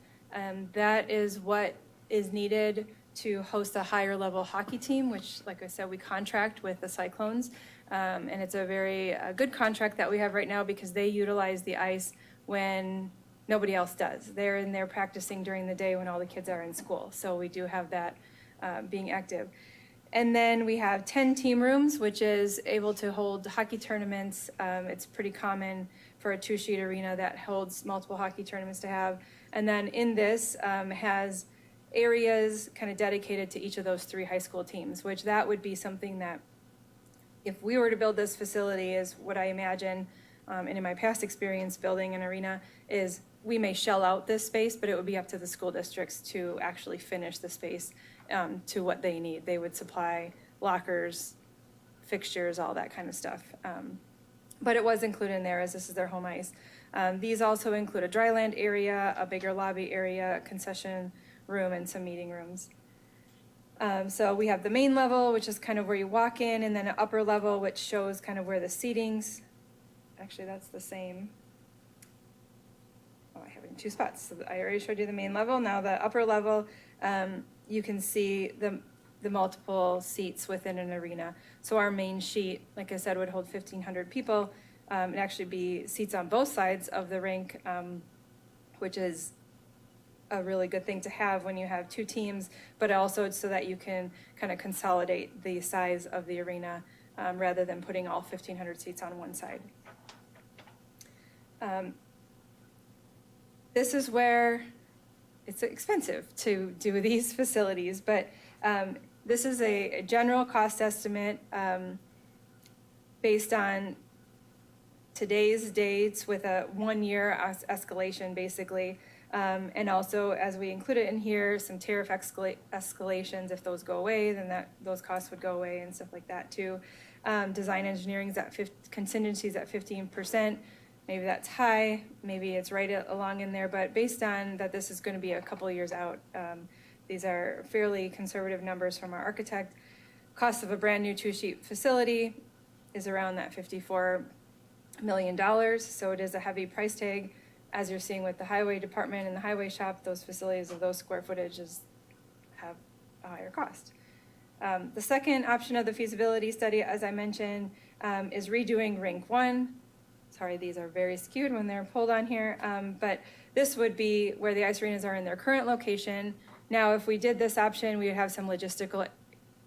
That is what is needed to host a higher level hockey team, which, like I said, we contract with the Cyclones. And it's a very good contract that we have right now because they utilize the ice when nobody else does. They're in there practicing during the day when all the kids are in school. So we do have that being active. And then we have 10 team rooms, which is able to hold hockey tournaments. It's pretty common for a 2-sheet arena that holds multiple hockey tournaments to have. And then in this has areas kind of dedicated to each of those 3 high school teams, which that would be something that if we were to build this facility is what I imagine, and in my past experience building an arena is we may shell out this space, but it would be up to the school districts to actually finish the space to what they need. They would supply lockers, fixtures, all that kind of stuff. But it was included in there as this is their home ice. These also include a dry land area, a bigger lobby area, a concession room, and some meeting rooms. So we have the main level, which is kind of where you walk in, and then an upper level, which shows kind of where the seatings, actually that's the same. Oh, I have it in 2 spots. So I already showed you the main level. Now the upper level, you can see the multiple seats within an arena. So our main sheet, like I said, would hold 1,500 people. It'd actually be seats on both sides of the rink, which is a really good thing to have when you have 2 teams, but also so that you can kind of consolidate the size of the arena rather than putting all 1,500 seats on one side. This is where it's expensive to do these facilities, but this is a general cost estimate based on today's dates with a 1-year escalation, basically. And also, as we included in here, some tariff escalations. If those go away, then those costs would go away and stuff like that too. Design engineering's at contingencies at 15%. Maybe that's high, maybe it's right along in there, but based on that this is going to be a couple of years out, these are fairly conservative numbers from our architect. Cost of a brand new 2-sheet facility is around that $54 million, so it is a heavy price tag. As you're seeing with the highway department and the highway shop, those facilities of those square footages have a higher cost. The second option of the feasibility study, as I mentioned, is redoing Rink 1. Sorry, these are very skewed when they're pulled on here, but this would be where the ice arenas are in their current location. Now, if we did this option, we would have some logistical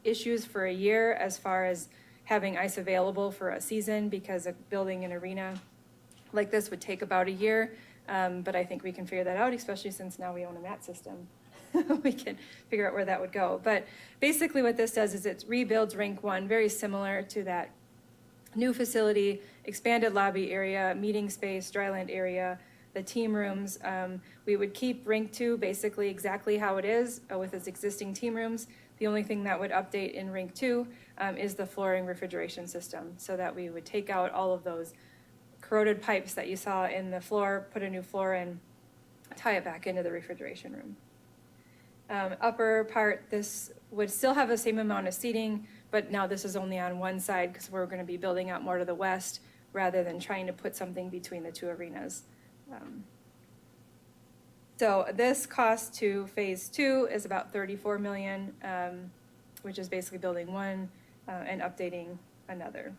issues for a year as far as having ice available for a season, because building an arena like this would take about a year. But I think we can figure that out, especially since now we own a mat system. We can figure out where that would go. But basically what this does is it rebuilds Rink 1, very similar to that new facility, expanded lobby area, meeting space, dryland area, the team rooms. We would keep Rink 2 basically exactly how it is with its existing team rooms. The only thing that would update in Rink 2 is the flooring refrigeration system, so that we would take out all of those corroded pipes that you saw in the floor, put a new floor in, tie it back into the refrigeration room. Upper part, this would still have the same amount of seating, but now this is only on one side because we're going to be building out more to the west rather than trying to put something between the 2 arenas. So this cost to phase 2 is about $34 million, which is basically building one and updating another.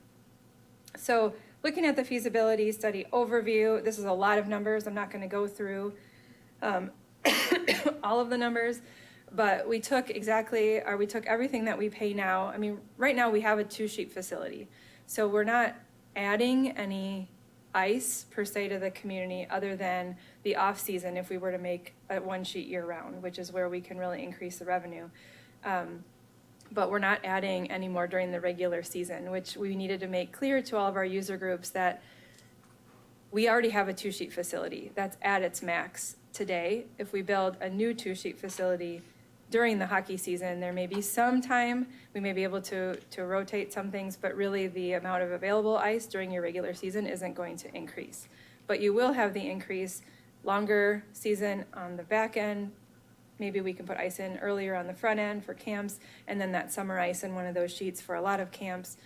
So looking at the feasibility study overview, this is a lot of numbers. I'm not going to go through all of the numbers, but we took everything that we pay now. I mean, right now we have a 2-sheet facility. So we're not adding any ice per se to the community other than the off-season if we were to make a one sheet year-round, which is where we can really increase the revenue. But we're not adding any more during the regular season, which we needed to make clear to all of our user groups that we already have a 2-sheet facility that's at its max today. If we build a new 2-sheet facility during the hockey season, there may be some time we may be able to rotate some things, but really the amount of available ice during your regular season isn't going to increase. But you will have the increase longer season on the back end. Maybe we can put ice in earlier on the front end for camps, and then that summer ice in one of those sheets for a lot of camps.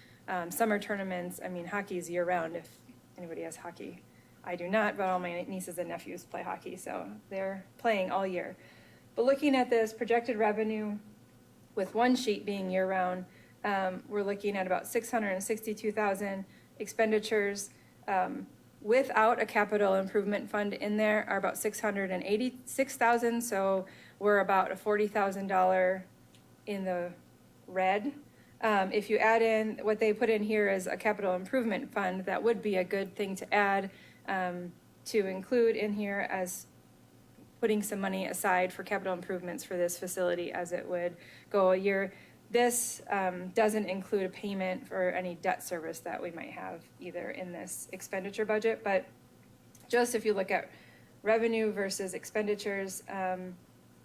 Summer tournaments, I mean, hockey's year round if anybody has hockey. I do not, but all my nieces and nephews play hockey, so they're playing all year. But looking at this projected revenue with one sheet being year round, we're looking at about 662,000 expenditures. Without a capital improvement fund in there are about 686,000, so we're about a $40,000 in the red. If you add in what they put in here as a capital improvement fund, that would be a good thing to add to include in here as putting some money aside for capital improvements for this facility as it would go a year. This doesn't include a payment for any debt service that we might have either in this expenditure budget, but just if you look at revenue versus expenditures,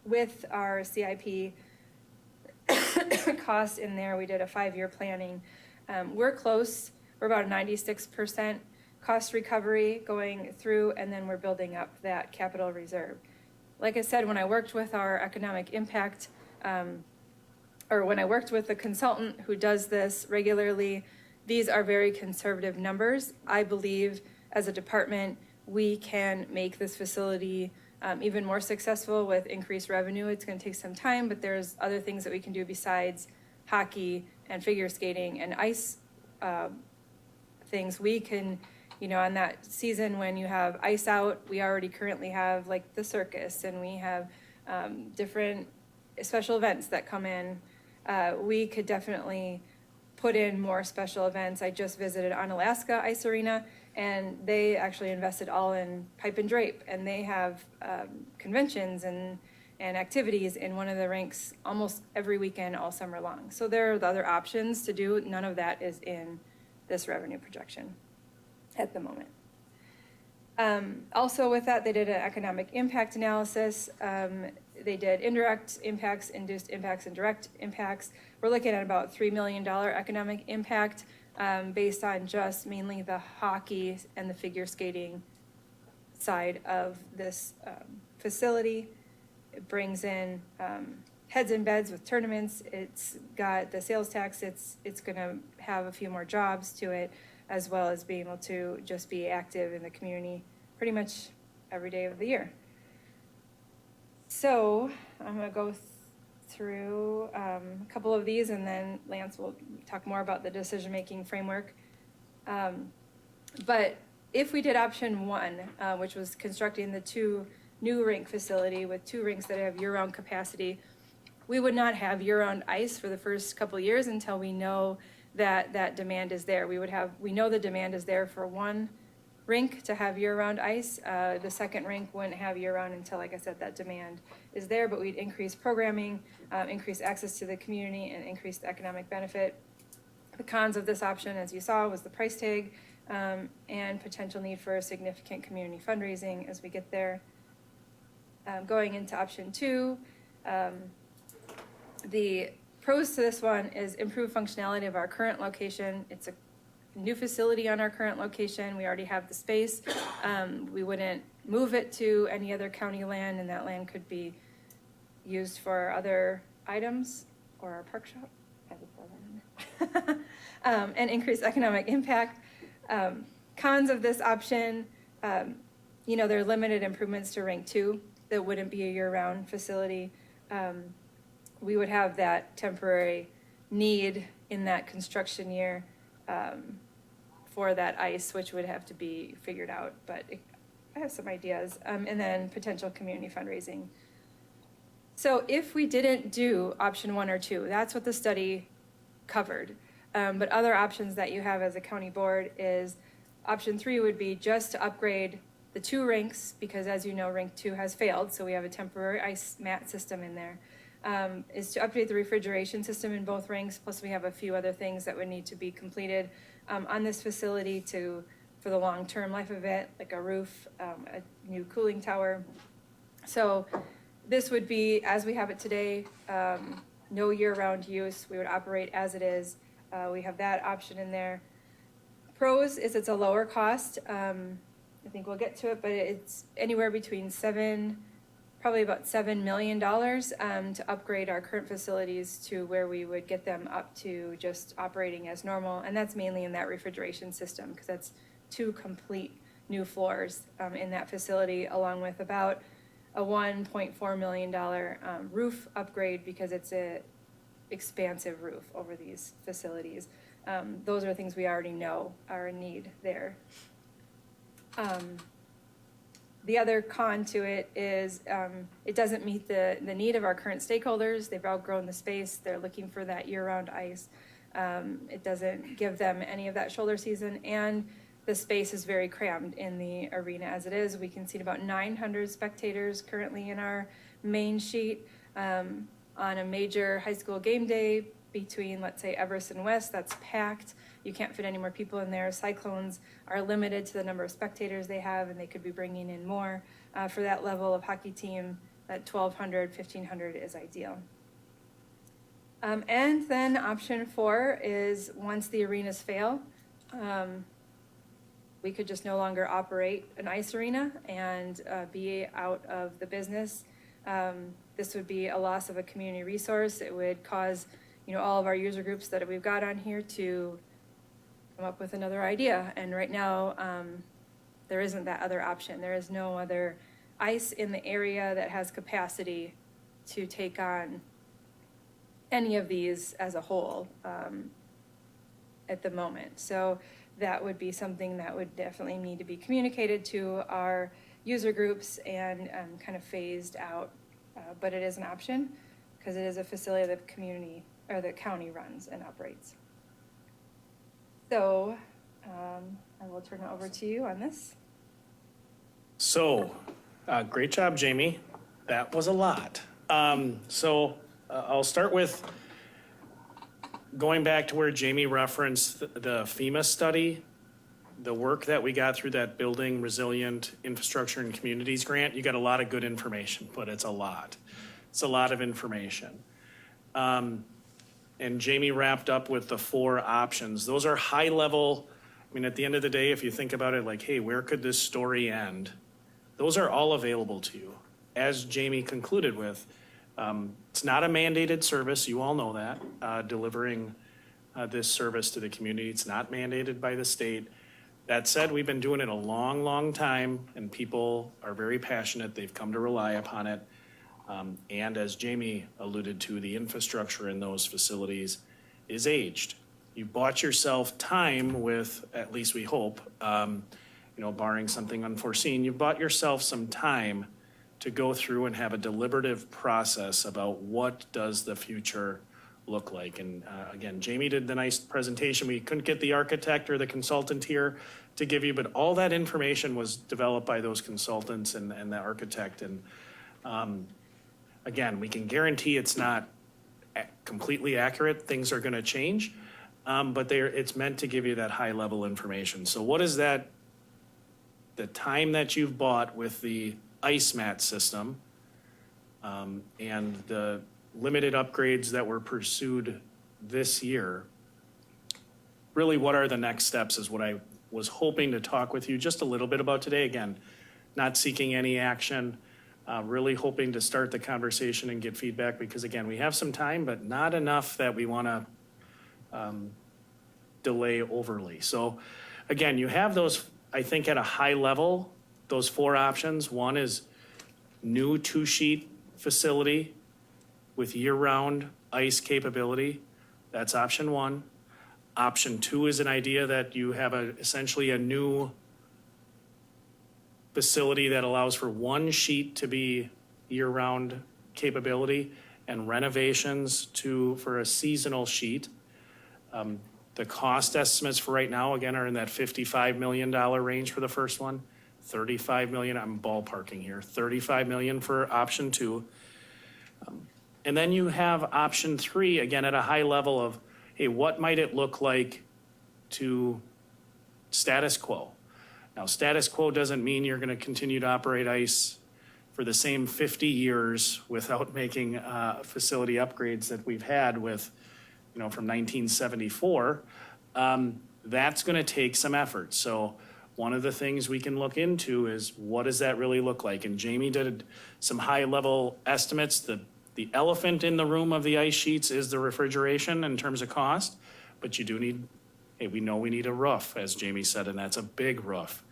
with our CIP costs in there, we did a 5-year planning. We're close, we're about 96% cost recovery going through, and then we're building up that capital reserve. Like I said, when I worked with our economic impact, or when I worked with the consultant who does this regularly, these are very conservative numbers. I believe as a department, we can make this facility even more successful with increased revenue. It's going to take some time, but there's other things that we can do besides hockey and figure skating and ice things. We can, you know, on that season when you have ice out, we already currently have like the circus, and we have different special events that come in. We could definitely put in more special events. I just visited Onalaska Ice Arena, and they actually invested all in pipe and drape, and they have conventions and activities in one of the rinks almost every weekend all summer long. So there are the other options to do. None of that is in this revenue projection at the moment. Also with that, they did an economic impact analysis. They did indirect impacts, induced impacts, and direct impacts. We're looking at about $3 million economic impact based on just mainly the hockey and the figure skating side of this facility. It brings in heads and beds with tournaments. It's got the sales tax. It's going to have a few more jobs to it, as well as being able to just be active in the community pretty much every day of the year. So I'm going to go through a couple of these, and then Lance will talk more about the decision-making framework. But if we did option 1, which was constructing the 2 new rink facility with 2 rinks that have year-round capacity, we would not have year-round ice for the first couple of years until we know that that demand is there. We know the demand is there for 1 rink to have year-round ice. The second rink wouldn't have year-round until, like I said, that demand is there, but we'd increase programming, increase access to the community, and increase the economic benefit. The cons of this option, as you saw, was the price tag and potential need for significant community fundraising as we get there. Going into option 2, the pros to this one is improved functionality of our current location. It's a new facility on our current location. We already have the space. We wouldn't move it to any other county land, and that land could be used for other items or our park shop. I have a program. And increase economic impact. Cons of this option, you know, there are limited improvements to Rink 2 that wouldn't be a year-round facility. We would have that temporary need in that construction year for that ice, which would have to be figured out, but I have some ideas. And then potential community fundraising. So if we didn't do option 1 or 2, that's what the study covered. But other options that you have as a county board is, option 3 would be just to upgrade the 2 rinks, because as you know, rink 2 has failed, so we have a temporary ice mat system in there. Is to update the refrigeration system in both rinks, plus we have a few other things that would need to be completed on this facility for the long-term life of it, like a roof, a new cooling tower. So this would be, as we have it today, no year-round use. We would operate as it is. We have that option in there. Pros is it's a lower cost. I think we'll get to it, but it's anywhere between probably about $7 million to upgrade our current facilities to where we would get them up to just operating as normal. And that's mainly in that refrigeration system, because that's 2 complete new floors in that facility, along with about a $1.4 million roof upgrade, because it's a expansive roof over these facilities. Those are things we already know are in need there. The other con to it is it doesn't meet the need of our current stakeholders. They've outgrown the space. They're looking for that year-round ice. It doesn't give them any of that shoulder season, and the space is very crammed in the arena as it is. We can seat about 900 spectators currently in our main sheet. On a major high school game day between, let's say, Everest and West, that's packed. You can't fit any more people in there. Cyclones are limited to the number of spectators they have, and they could be bringing in more. For that level of hockey team, that 1,200, 1,500 is ideal. And then option 4 is, once the arenas fail, we could just no longer operate an ice arena and be out of the business. This would be a loss of a community resource. It would cause, all of our user groups that we've got on here to come up with another idea. And right now, there isn't that other option. There is no other ice in the area that has capacity to take on any of these as a whole at the moment. So that would be something that would definitely need to be communicated to our user groups and kind of phased out. But it is an option, because it is a facility that the community or the county runs and operates. So I will turn it over to you on this. So, great job, Jamie. That was a lot. I'll start with going back to where Jamie referenced the FEMA study, the work that we got through that Building Resilient Infrastructure and Communities grant. You got a lot of good information, but it's a lot. It's a lot of information. And Jamie wrapped up with the 4 options. Those are high level. I mean, at the end of the day, if you think about it, like, hey, where could this story end? Those are all available to you. As Jamie concluded with, it's not a mandated service. You all know that, delivering this service to the community. It's not mandated by the state. That said, we've been doing it a long, long time, and people are very passionate. They've come to rely upon it. And as Jamie alluded to, the infrastructure in those facilities is aged. You bought yourself time with, at least we hope, barring something unforeseen, you bought yourself some time to go through and have a deliberative process about what does the future look like. And again, Jamie did the nice presentation. We couldn't get the architect or the consultant here to give you, but all that information was developed by those consultants and the architect. And again, we can guarantee it's not completely accurate. Things are going to change, but it's meant to give you that high level information. So what is that, the time that you've bought with the ice mat system and the limited upgrades that were pursued this year, really what are the next steps is what I was hoping to talk with you just a little bit about today. Again, not seeking any action, really hoping to start the conversation and get feedback, because again, we have some time, but not enough that we want to delay overly. So again, you have those, I think at a high level, those 4 options. One is new 2-sheet facility with year-round ice capability. That's option 1. Option 2 is an idea that you have essentially a new facility that allows for 1 sheet to be year-round capability and renovations for a seasonal sheet. The cost estimates for right now, again, are in that $55 million range for the first one, 35 million, I'm ballparking here, 35 million for option 2. And then you have option 3, again, at a high level of, hey, what might it look like to status quo? Now, status quo doesn't mean you're going to continue to operate ICE for the same 50 years without making facility upgrades that we've had with, from 1974. That's going to take some effort. So one of the things we can look into is what does that really look like? And Jamie did some high-level estimates. The elephant in the room of the ice sheets is the refrigeration in terms of cost, but you do need, hey, we know we need a roof, as Jamie said, and that's a big roof.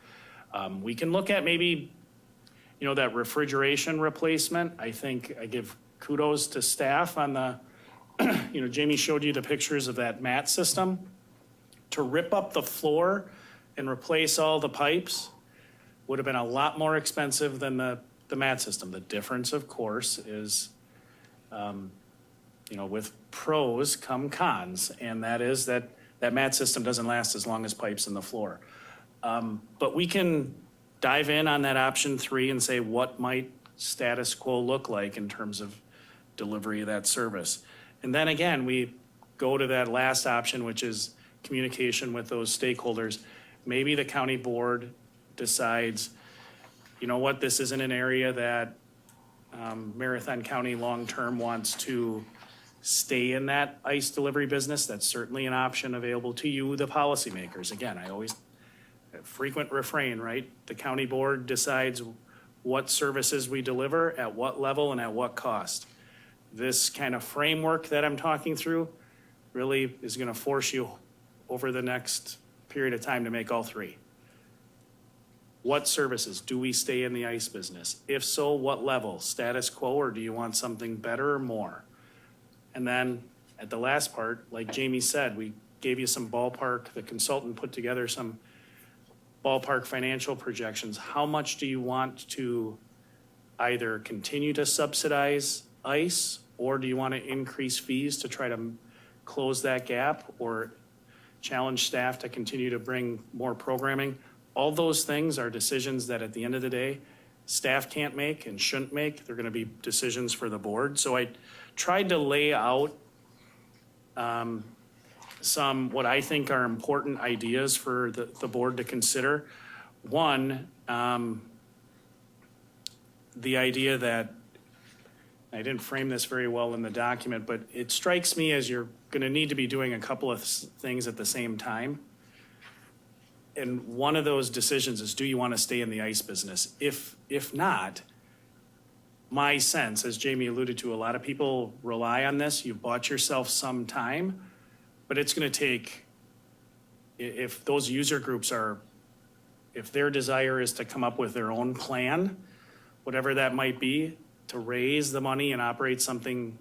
We can look at maybe, that refrigeration replacement. I think I give kudos to staff on the, Jamie showed you the pictures of that mat system. To rip up the floor and replace all the pipes would have been a lot more expensive than the mat system. The difference, of course, is, with pros come cons, and that is that mat system doesn't last as long as pipes in the floor. But we can dive in on that option 3 and say, what might status quo look like in terms of delivery of that service? And then again, we go to that last option, which is communication with those stakeholders. Maybe the county board decides, this isn't an area that Marathon County long-term wants to stay in that ICE delivery business. That's certainly an option available to you, the policymakers. Again, frequent refrain, right? The county board decides what services we deliver, at what level, and at what cost. This kind of framework that I'm talking through really is going to force you over the next period of time to make all 3. What services? Do we stay in the ICE business? If so, what level? Status quo, or do you want something better or more? And then at the last part, like Jamie said, we gave you some ballpark, the consultant put together some ballpark financial projections. How much do you want to either continue to subsidize ICE, or do you want to increase fees to try to close that gap, or challenge staff to continue to bring more programming? All those things are decisions that at the end of the day, staff can't make and shouldn't make. They're going to be decisions for the board. So I tried to lay out some what I think are important ideas for the board to consider. One, the idea that, I didn't frame this very well in the document, but it strikes me as you're going to need to be doing a couple of things at the same time. And one of those decisions is, do you want to stay in the ICE business? If not, my sense, as Jamie alluded to, a lot of people rely on this. You've bought yourself some time, but it's going to take, if those user groups if their desire is to come up with their own plan, whatever that might be, to raise the money and operate something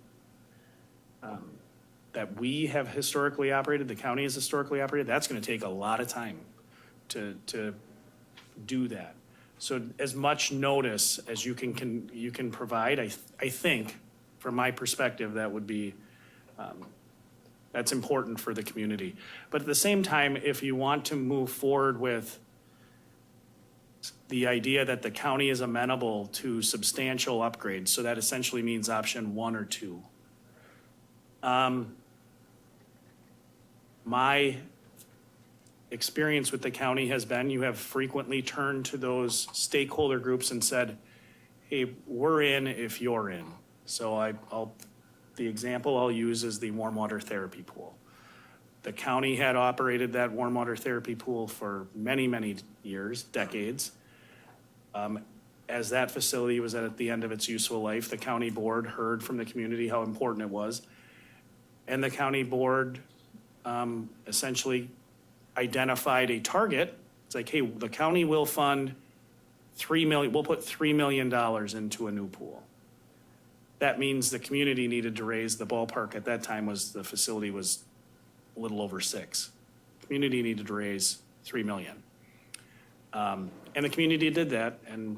that we have historically operated, the county has historically operated, that's going to take a lot of time to do that. So as much notice as you can provide, I think, from my perspective, that would be, that's important for the community. But at the same time, if you want to move forward with the idea that the county is amenable to substantial upgrades, so that essentially means option 1 or 2. My experience with the county has been, you have frequently turned to those stakeholder groups and said, hey, we're in if you're in. So the example I'll use is the warm water therapy pool. The county had operated that warm water therapy pool for many, many years, decades. As that facility was at the end of its useful life, the county board heard from the community how important it was. And the county board essentially identified a target. It's like, hey, the county will fund $3 million, we'll put $3 million into a new pool. That means the community needed to raise the ballpark at that time was the facility was a little over 6. Community needed to raise $3 million. And the community did that, and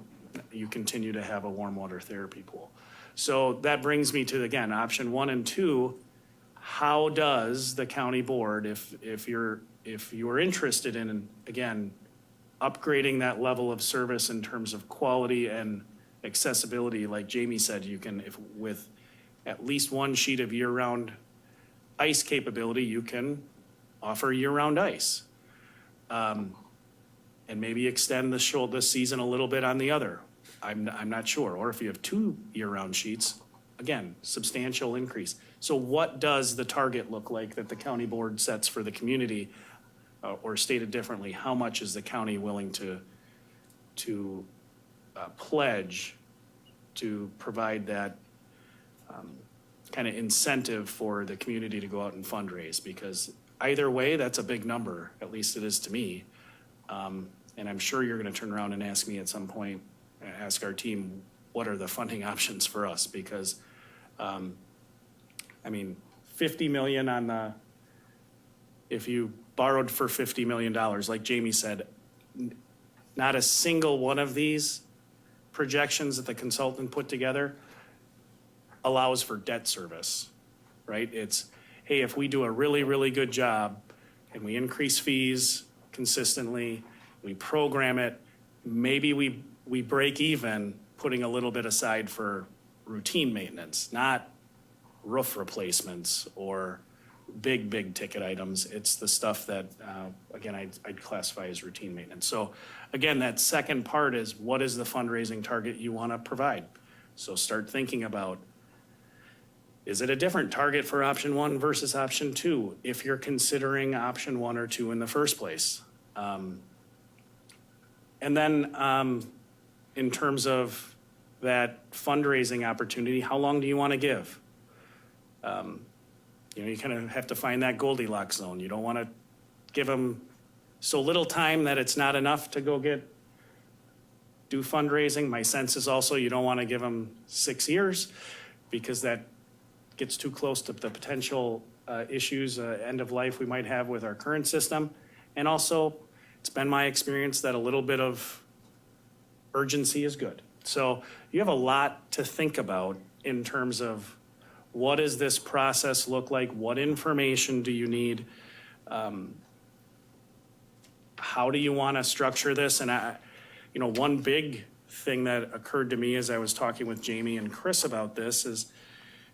you continue to have a warm water therapy pool. So that brings me to, again, option 1 and 2. how does the county board, if you're interested in, again, upgrading that level of service in terms of quality and accessibility, like Jamie said, you can, if with at least one sheet of year-round ice capability, you can offer year-round ice. And maybe extend the season a little bit on the other. I'm not sure. Or if you have 2 year-round sheets, again, substantial increase. So what does the target look like that the county board sets for the community? Or stated differently, how much is the county willing to pledge to provide that kind of incentive for the community to go out and fundraise? Because either way, that's a big number, at least it is to me. And I'm sure you're going to turn around and ask me at some point, ask our team, what are the funding options for us? Because, I mean, 50 million on the, if you borrowed for $50 million, like Jamie said, not a single one of these projections that the consultant put together allows for debt service, right? It's, hey, if we do a really, really good job and we increase fees consistently, we program it, maybe we break even putting a little bit aside for routine maintenance, not roof replacements or big ticket items. It's the stuff that, again, I'd classify as routine maintenance. So again, that second part is, what is the fundraising target you want to provide? So start thinking about, is it a different target for option 1 versus option 2 if you're considering option 1 or 2 in the first place? And then in terms of that fundraising opportunity, how long do you want to give? You know, you kind of have to find that Goldilocks zone. You don't want to give them so little time that it's not enough to go do fundraising. My sense is also you don't want to give them 6 years because that gets too close to the potential issues, end of life we might have with our current system. And also, it's been my experience that a little bit of urgency is good. So you have a lot to think about in terms of what does this process look like? What information do you need? How do you want to structure this? And you know, one big thing that occurred to me as I was talking with Jamie and Chris about this is,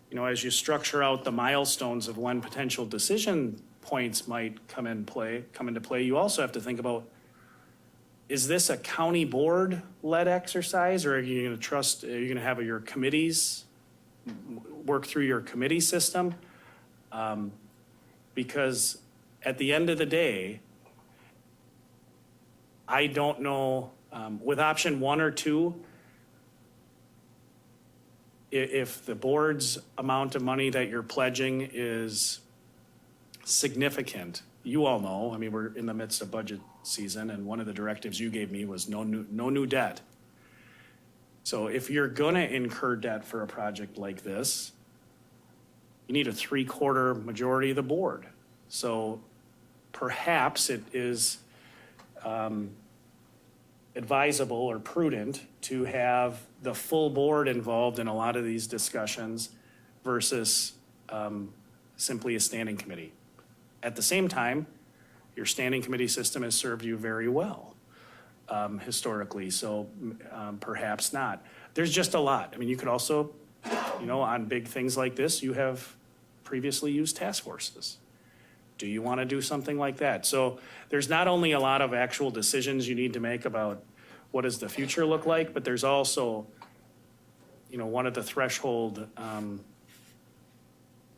you know, as you structure out the milestones of when potential decision points might come into play, you also have to think about, is this a county board led exercise, or are you going to have your committees work through your committee system? Because at the end of the day, I don't know, with option 1 or 2, if the board's amount of money that you're pledging is significant, you all know, I mean, we're in the midst of budget season, and one of the directives you gave me was no new debt. So if you're gonna incur debt for a project like this, you need a 3/4 majority of the board. So perhaps it is advisable or prudent to have the full board involved in a lot of these discussions versus simply a standing committee. At the same time, your standing committee system has served you very well historically, so perhaps not. There's just a lot. I mean, you could also, you know, on big things like this, you have previously used task forces. Do you want to do something like that? So there's not only a lot of actual decisions you need to make about what does the future look like, but there's also, you know, one of the threshold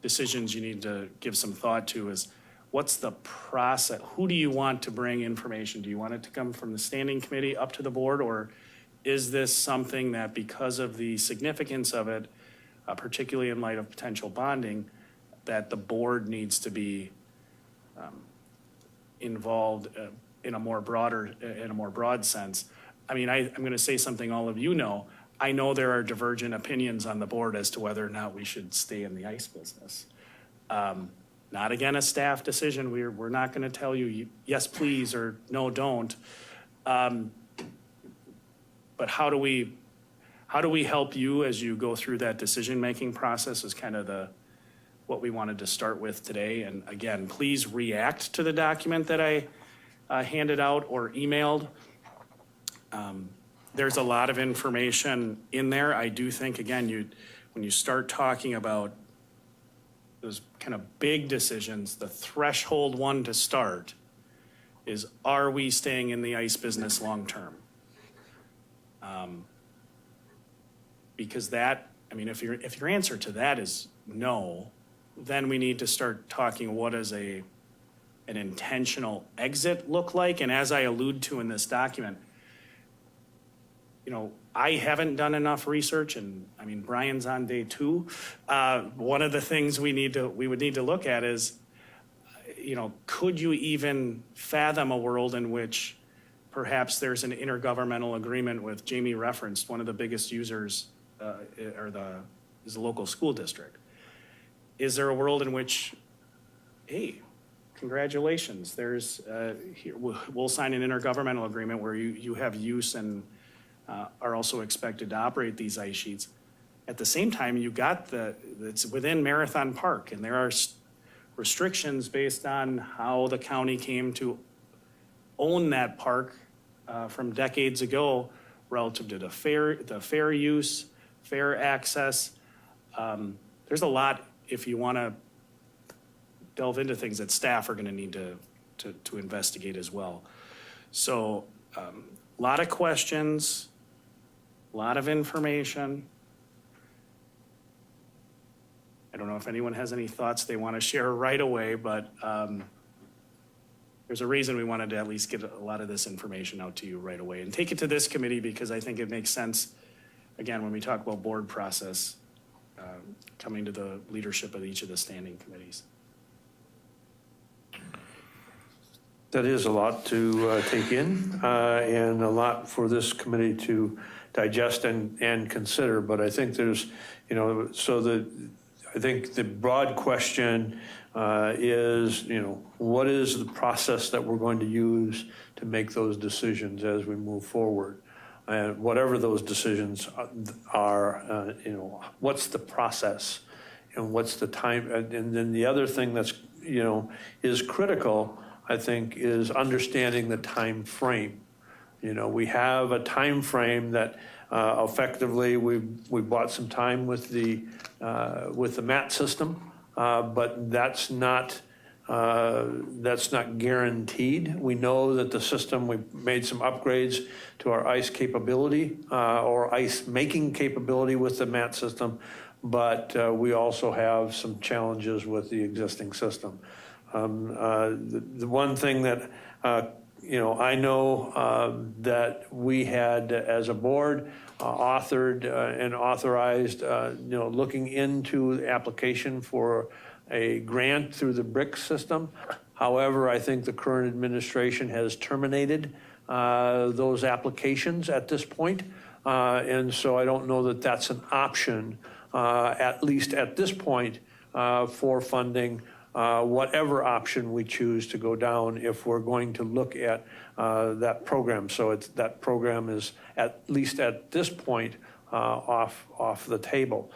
decisions you need to give some thought to is, what's the process? Who do you want to bring information? Do you want it to come from the standing committee up to the board, or is this something that, because of the significance of it, particularly in light of potential bonding, that the board needs to be involved in a more broad sense? I mean, I'm going to say something all of you know. I know there are divergent opinions on the board as to whether or not we should stay in the ice business. Not again a staff decision. We're not going to tell you yes please or no don't. But how do we help you as you go through that decision making process is kind of what we wanted to start with today. And again, please react to the document that I handed out or emailed. There's a lot of information in there. I do think, again, when you start talking about those kind of big decisions, the threshold one to start is, are we staying in the ice business long-term? Because that, I mean, if your answer to that is no, then we need to start talking, what does an intentional exit look like? And as I allude to in this document, you know, I haven't done enough research, and I mean, Brian's on day 2. One of the things we would need to look at is, you know, could you even fathom a world in which perhaps there's an intergovernmental agreement with, Jamie referenced, one of the biggest users is the local school district. Is there a world in which, hey, congratulations, there's, here, we'll sign an intergovernmental agreement where you have use and are also expected to operate these ice sheets. At the same time, you got it's within Marathon Park, and there are restrictions based on how the county came to own that park from decades ago relative to the fair use, fair access. There's a lot, if you want to delve into things, that staff are going to need to investigate as well. So a lot of questions, a lot of information. I don't know if anyone has any thoughts they want to share right away, but there's a reason we wanted to at least get a lot of this information out to you right away and take it to this committee, because I think it makes sense, again, when we talk about board process, coming to the leadership of each of the standing committees. That is a lot to take in and a lot for this committee to digest and consider. But I think there's, you know, I think the broad question is, you know, what is the process that we're going to use to make those decisions as we move forward? And whatever those decisions are, you know, what's the process and what's the time? And then the other thing that's, you know, is critical, I think, is understanding the time frame. You know, we have a time frame that effectively we bought some time with the MAT system, but that's not guaranteed. We know that the system, we made some upgrades to our ice capability or ice making capability with the MAT system, but we also have some challenges with the existing system. The one thing that, you know, I know that we had as a board authored and authorized, you know, looking into the application for a grant through the BRIC system. However, I think the current administration has terminated those applications at this point. And so I don't know that that's an option, at least at this point, for funding whatever option we choose to go down if we're going to look at that program. So that program is, at least at this point, off the table.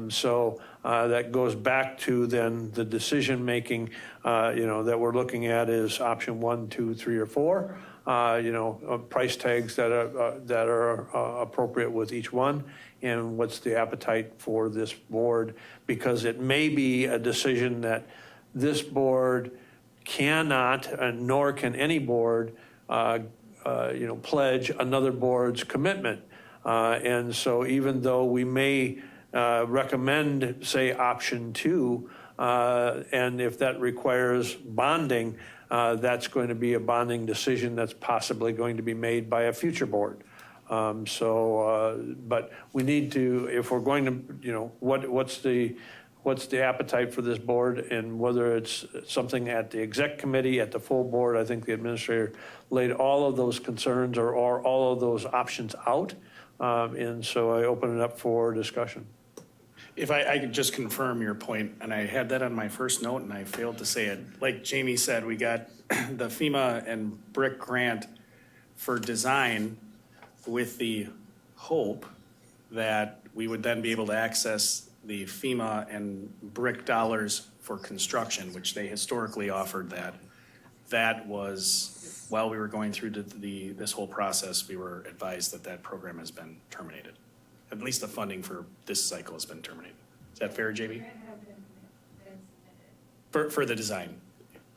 So that goes back to then the decision-making, you know, that we're looking at is option 1, 2, 3, or 4. You know, price tags that are appropriate with each one, and what's the appetite for this board, because it may be a decision that this board cannot, nor can any board, you know, pledge another board's commitment. And so even though we may recommend, say, option 2, and if that requires bonding, that's going to be a bonding decision that's possibly going to be made by a future board. But we need to, if we're going to, you know, what's the appetite for this board, and whether it's something at the exec committee, at the full board. I think the administrator laid all of those concerns or all of those options out. And so I open it up for discussion. If I could just confirm your point, and I had that on my first note and I failed to say it. Like Jamie said, we got the FEMA and BRIC grant for design with the hope that we would then be able to access the FEMA and BRIC dollars for construction, which they historically offered that. That was, while we were going through this whole process, we were advised that that program has been terminated. At least the funding for this cycle has been terminated. Is that fair, JB? For the design?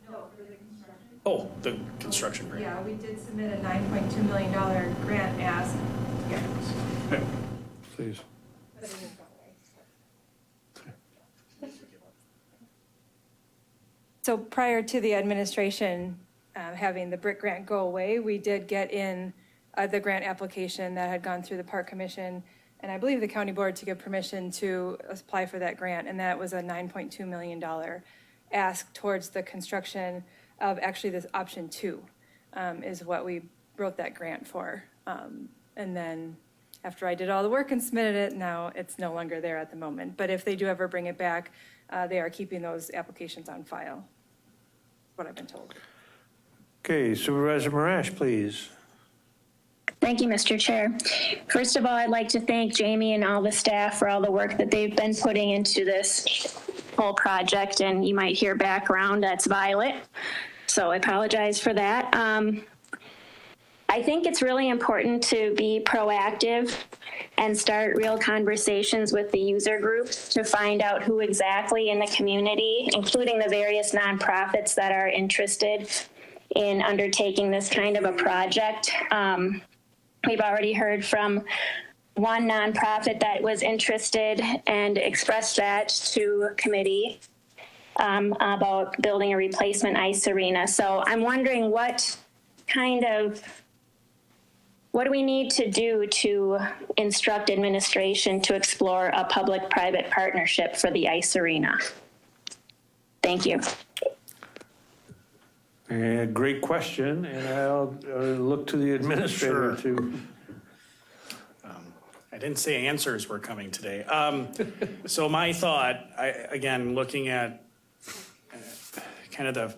No, for the construction. Oh, the construction grant. Yeah, we did submit a $9.2 million grant ask. Yeah. Please. But it didn't go away. So prior to the administration having the BRIC grant go away, we did get in the grant application that had gone through the Park Commission, and I believe the county board to give permission to apply for that grant, and that was a $9.2 million ask towards the construction of actually this option 2 is what we wrote that grant for. And then after I did all the work and submitted it, now it's no longer there at the moment. But if they do ever bring it back, they are keeping those applications on file, what I've been told. Okay, Supervisor Marash, please. Thank you, Mr. Chair. First of all, I'd like to thank Jamie and all the staff for all the work that they've been putting into this whole project. And you might hear background, that's Violet. So I apologize for that. I think it's really important to be proactive and start real conversations with the user groups to find out who exactly in the community, including the various nonprofits that are interested in undertaking this kind of a project. We've already heard from one nonprofit that was interested and expressed that to committee about building a replacement ice arena. So I'm wondering what do we need to do to instruct administration to explore a public-private partnership for the ice arena? Thank you. Great question, and I'll look to the administrator to. I didn't say answers were coming today. So my thought, again, looking at kind of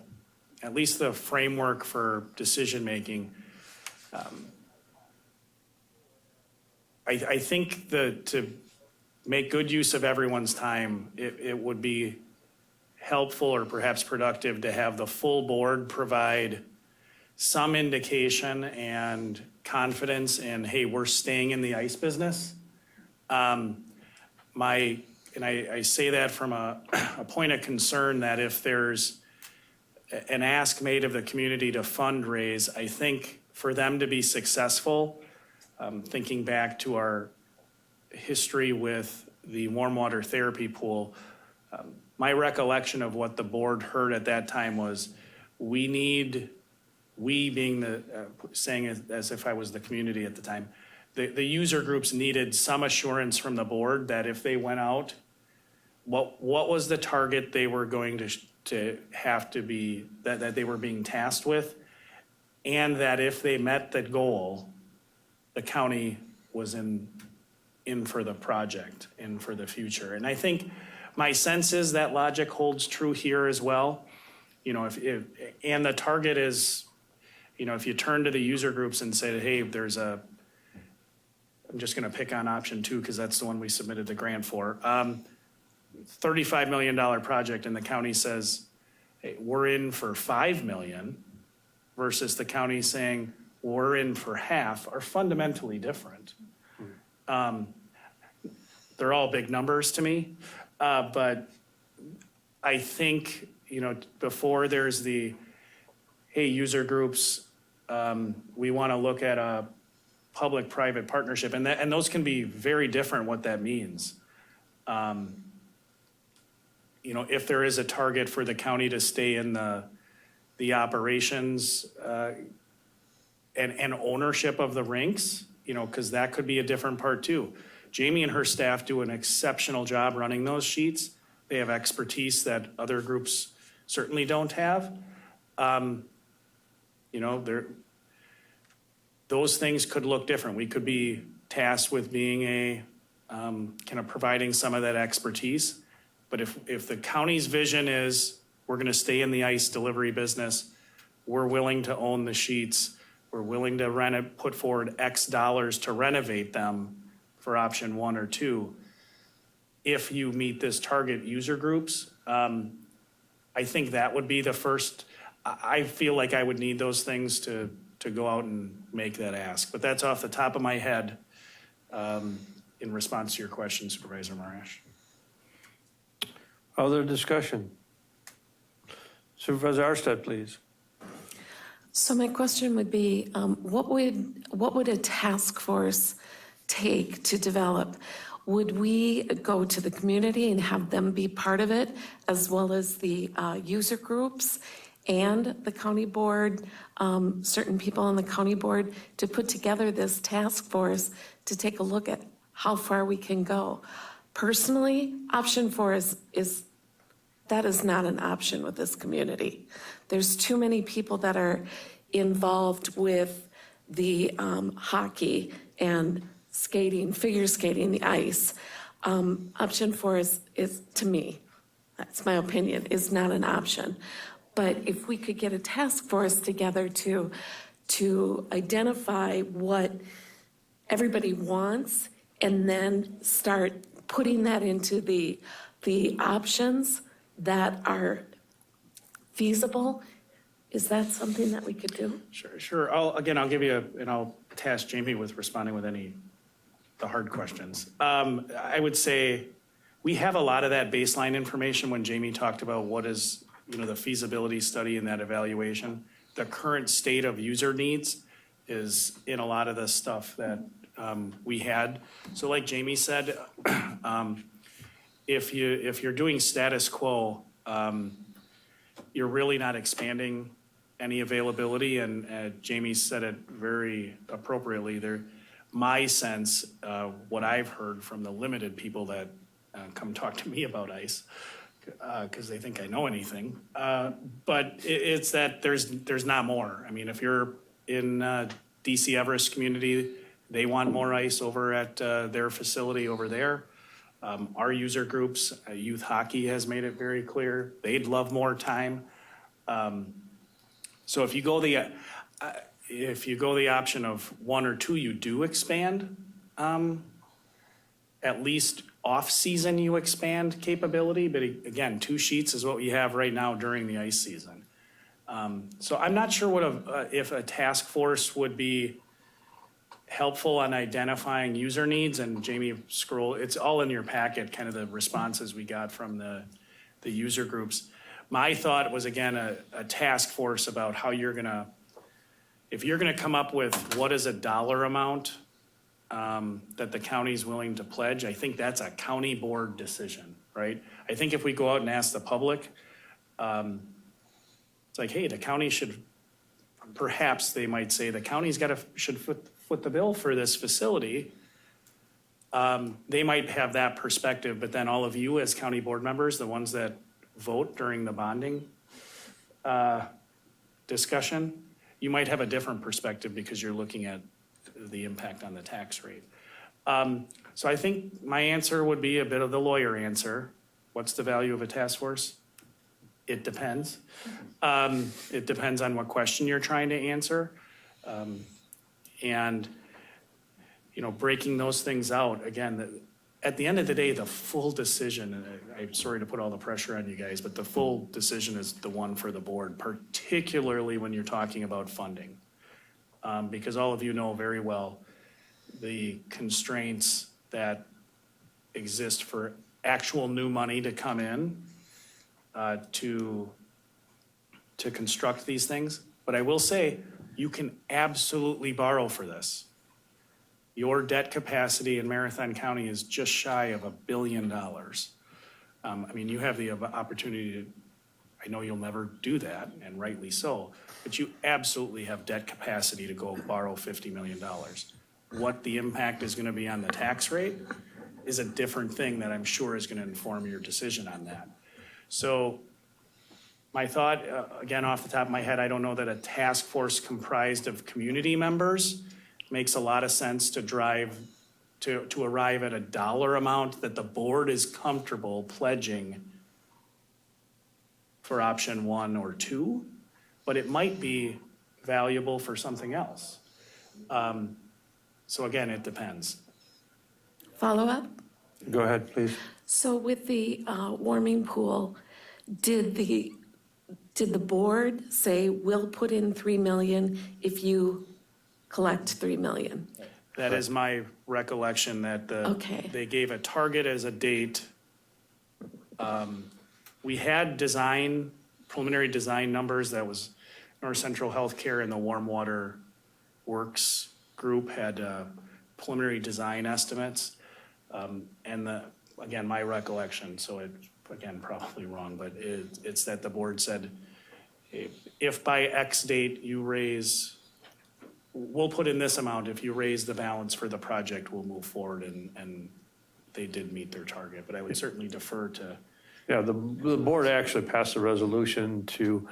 at least the framework for decision-making, I think to make good use of everyone's time, it would be helpful or perhaps productive to have the full board provide some indication and confidence in, hey, we're staying in the ice business. I say that from a point of concern that if there's an ask made of the community to fundraise, I think for them to be successful, thinking back to our history with the warm water therapy pool, my recollection of what the board heard at that time was, we being saying as if I was the community at the time, the user groups needed some assurance from the board that if they went out, what was the target they were going to have to be, that they were being tasked with, and that if they met the goal, the county was in for the project, in for the future. And I think my sense is that logic holds true here as well. You know, and the target is, you know, if you turn to the user groups and say, hey, I'm just gonna pick on option 2 because that's the one we submitted the grant for. $35 million project and the county says, hey, we're in for $5 million versus the county saying, we're in for half, are fundamentally different. They're all big numbers to me, but I think, you know, before there's the, hey, user groups, we want to look at a public-private partnership, and those can be very different what that means. You know, if there is a target for the county to stay in the operations and ownership of the rinks, you know, because that could be a different part too. Jamie and her staff do an exceptional job running those sheets. They have expertise that other groups certainly don't have. You know, those things could look different. We could be tasked with being kind of providing some of that expertise. But if the county's vision is we're gonna stay in the ice delivery business, we're willing to own the sheets, we're willing to put forward X dollars to renovate them for option 1 or 2. if you meet this target user groups. I think that would be the first, I feel like I would need those things to go out and make that ask. But that's off the top of my head in response to your question, Supervisor Marash. Other discussion? Supervisor Arstead, please. So my question would be, what would a task force take to develop? Would we go to the community and have them be part of it, as well as the user groups and the county board, certain people on the county board, to put together this task force to take a look at how far we can go? Personally, option 4 is that is not an option with this community. There's too many people that are involved with the hockey and skating, figure skating, the ice. Option 4 is, to me, that's my opinion, is not an option. But if we could get a task force together to identify what everybody wants and then start putting that into the options that are feasible, is that something that we could do? Sure. I'll give you, and I'll task Jamie with responding with the hard questions. I would say we have a lot of that baseline information when Jamie talked about what is, the feasibility study and that evaluation. The current state of user needs is in a lot of the stuff that we had. So like Jamie said, if you're doing status quo, you're really not expanding any availability, and Jamie said it very appropriately. My sense, what I've heard from the limited people that come talk to me about ICE, because they think I know anything, but it's that there's not more. I mean, if you're in DC Everest community, they want more ICE over at their facility over there. Our user groups, youth hockey has made it very clear, they'd love more time. So if you go the option of 1 or 2, you do expand. At least off-season you expand capability, but again, 2 sheets is what we have right now during the ice season. So I'm not sure if a task force would be helpful on identifying user needs, and Jamie, it's all in your packet, kind of the responses we got from the user groups. My thought was, again, a task force about how if you're gonna come up with what is a dollar amount that the county's willing to pledge, I think that's a county board decision, right? I think if we go out and ask the public, it's like, hey, the county should, perhaps they might say the county's should foot the bill for this facility. They might have that perspective, but then all of you as county board members, the ones that vote during the bonding discussion, you might have a different perspective because you're looking at the impact on the tax rate. So I think my answer would be a bit of the lawyer answer. What's the value of a task force? It depends. It depends on what question you're trying to answer. And, breaking those things out, again, at the end of the day, the full decision, and I'm sorry to put all the pressure on you guys, but the full decision is the one for the board, particularly when you're talking about funding. Because all of you know very well the constraints that exist for actual new money to come in to construct these things. But I will say, you can absolutely borrow for this. Your debt capacity in Marathon County is just shy of $1 billion. You have the opportunity to, I know you'll never do that, and rightly so, but you absolutely have debt capacity to go borrow $50 million. What the impact is gonna be on the tax rate is a different thing that I'm sure is gonna inform your decision on that. So my thought, again, off the top of my head, I don't know that a task force comprised of community members makes a lot of sense to arrive at a dollar amount that the board is comfortable pledging for option 1 or 2, but it might be valuable for something else. So again, it depends. Follow up? Go ahead, please. So with the warming pool, did the board say, we'll put in 3 million if you collect 3 million? That is my recollection, that Okay. they gave a target as a date. We had preliminary design numbers. That was North Central Healthcare and the Warm Water Works group had preliminary design estimates. And again, my recollection, so again, probably wrong, but it's that the board said, if by X date you raise, we'll put in this amount. If you raise the balance for the project, we'll move forward, and they did meet their target. But I would certainly defer to. Yeah, the board actually passed a resolution to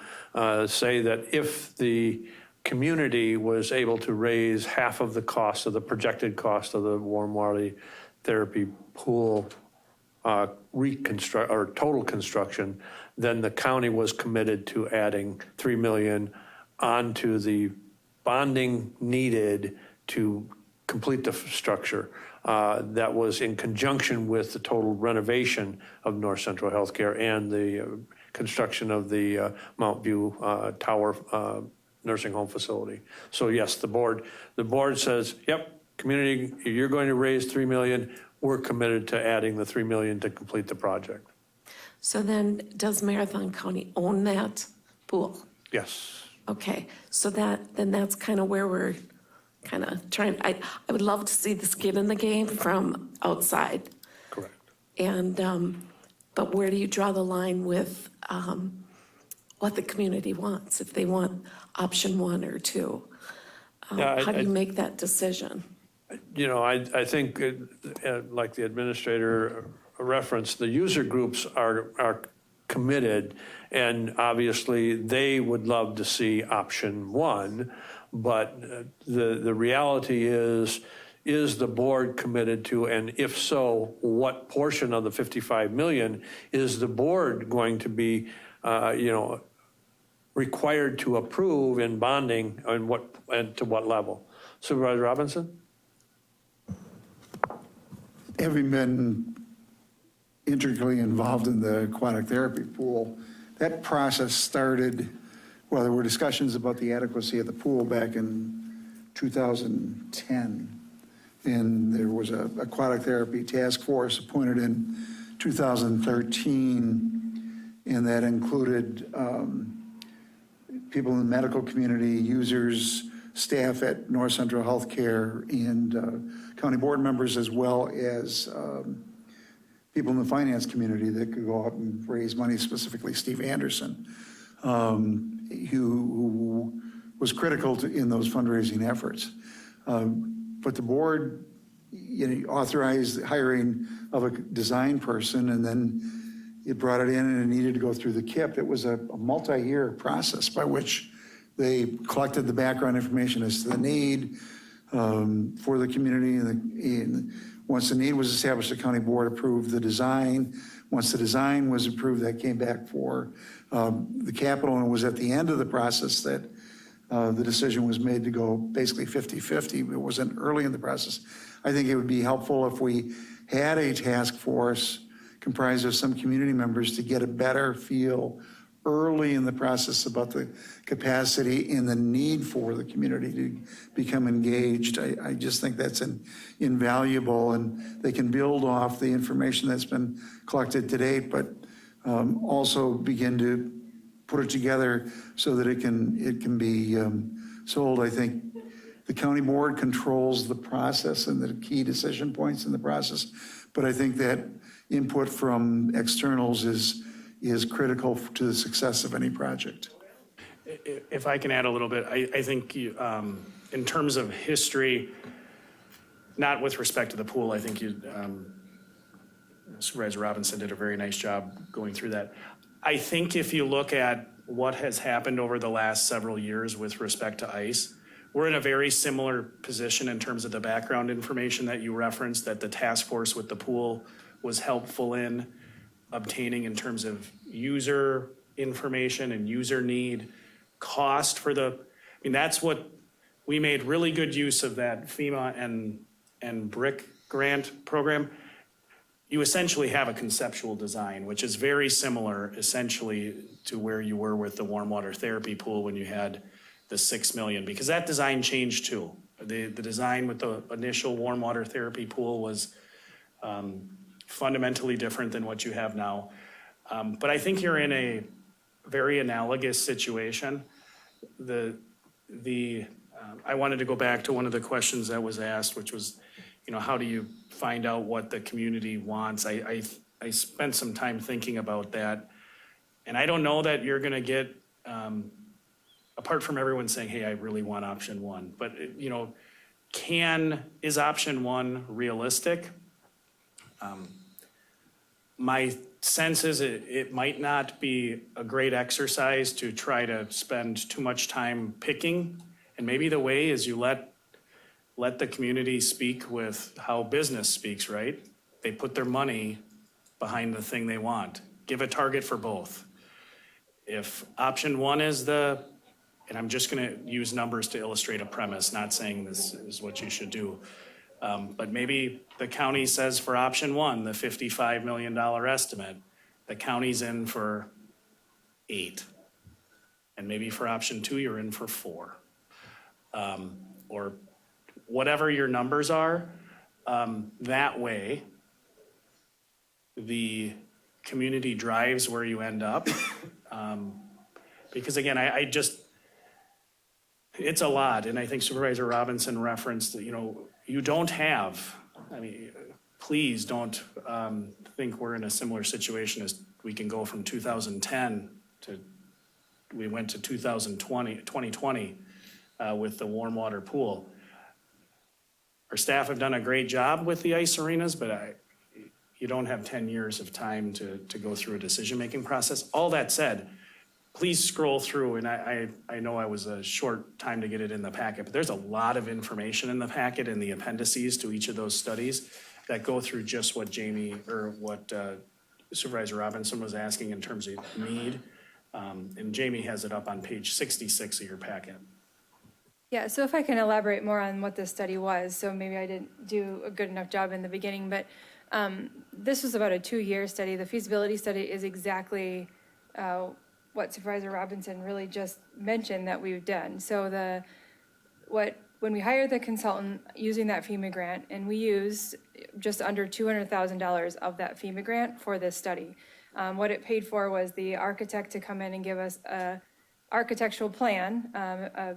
say that if the community was able to raise half of the cost of the projected cost of the warm water therapy pool reconstruct or total construction, then the county was committed to adding 3 million onto the bonding needed to complete the structure. That was in conjunction with the total renovation of North Central Healthcare and the construction of the Mount View Tower nursing home facility. So yes, the board says, yep, community, you're going to raise 3 million. We're committed to adding the 3 million to complete the project. So then, does Marathon County own that pool? Yes. Okay, so that's kind of where we're kind of trying, I would love to see the skin in the game from outside. Correct. And, but where do you draw the line with what the community wants? If they want option 1 or 2, how do you make that decision? You know, I think, like the administrator referenced, the user groups are committed, and obviously they would love to see option 1, but the reality is the board committed to, and if so, what portion of the 55 million is the board going to be, required to approve in bonding, and to what level? Supervisor Robinson? Having been intricately involved in the aquatic therapy pool, that process started, well, there were discussions about the adequacy of the pool back in 2010. And there was a aquatic therapy task force appointed in 2013, and that included people in the medical community, users, staff at North Central Healthcare, and county board members, as well as people in the finance community that could go out and raise money, specifically Steve Anderson, who was critical in those fundraising efforts. But the board authorized the hiring of a design person, and then it brought it in, and it needed to go through the KIP. It was a multi-year process by which they collected the background information as to the need for the community. And once the need was established, the county board approved the design. Once the design was approved, that came back for the capital, and it was at the end of the process that the decision was made to go basically 50-50. It wasn't early in the process. I think it would be helpful if we had a task force comprised of some community members to get a better feel early in the process about the capacity and the need for the community to become engaged. I just think that's invaluable, and they can build off the information that's been collected to date, but also begin to put it together so that it can be sold. I think the county board controls the process and the key decision points in the process, but I think that input from externals is critical to the success of any project. If I can add a little bit, I think in terms of history, not with respect to the pool, I think Supervisor Robinson did a very nice job going through that. I think if you look at what has happened over the last several years with respect to ICE, we're in a very similar position in terms of the background information that you referenced, that the task force with the pool was helpful in obtaining in terms of user information and user need, cost for that's what, we made really good use of that FEMA and BRIC grant program. you essentially have a conceptual design, which is very similar essentially to where you were with the warm water therapy pool when you had the 6 million, because that design changed too. The design with the initial warm water therapy pool was fundamentally different than what you have now. But I think you're in a very analogous situation. I wanted to go back to one of the questions that was asked, which was, how do you find out what the community wants? I spent some time thinking about that. And I don't know that you're going to get, apart from everyone saying, hey, I really want option one. But, is option one realistic? My sense is it might not be a great exercise to try to spend too much time picking. And maybe the way is you let the community speak with how business speaks, right? They put their money behind the thing they want. Give a target for both. If option one is and I'm just going to use numbers to illustrate a premise, not saying this is what you should do. But maybe the county says for option one, the $55 million estimate, the county's in for 8. And maybe for option two, you're in for 4. Or whatever your numbers are, that way the community drives where you end up. Because again, it's a lot. And I think Supervisor Robinson referenced that, you don't have, please don't think we're in a similar situation as we can go from 2010 we went to 2020 with the warm water pool. Our staff have done a great job with the ice arenas, but you don't have 10 years of time to go through a decision-making process. All that said, please scroll through, and I know I was a short time to get it in the packet, but there's a lot of information in the packet and the appendices to each of those studies that go through just what Supervisor Robinson was asking in terms of need. And Jamie has it up on page 66 of your packet. Yeah, so if I can elaborate more on what this study was, so maybe I didn't do a good enough job in the beginning, but this was about a 2-year study. The feasibility study is exactly what Supervisor Robinson really just mentioned that we've done. So when we hired the consultant using that FEMA grant, and we used just under $200,000 of that FEMA grant for this study. What it paid for was the architect to come in and give us a architectural plan, a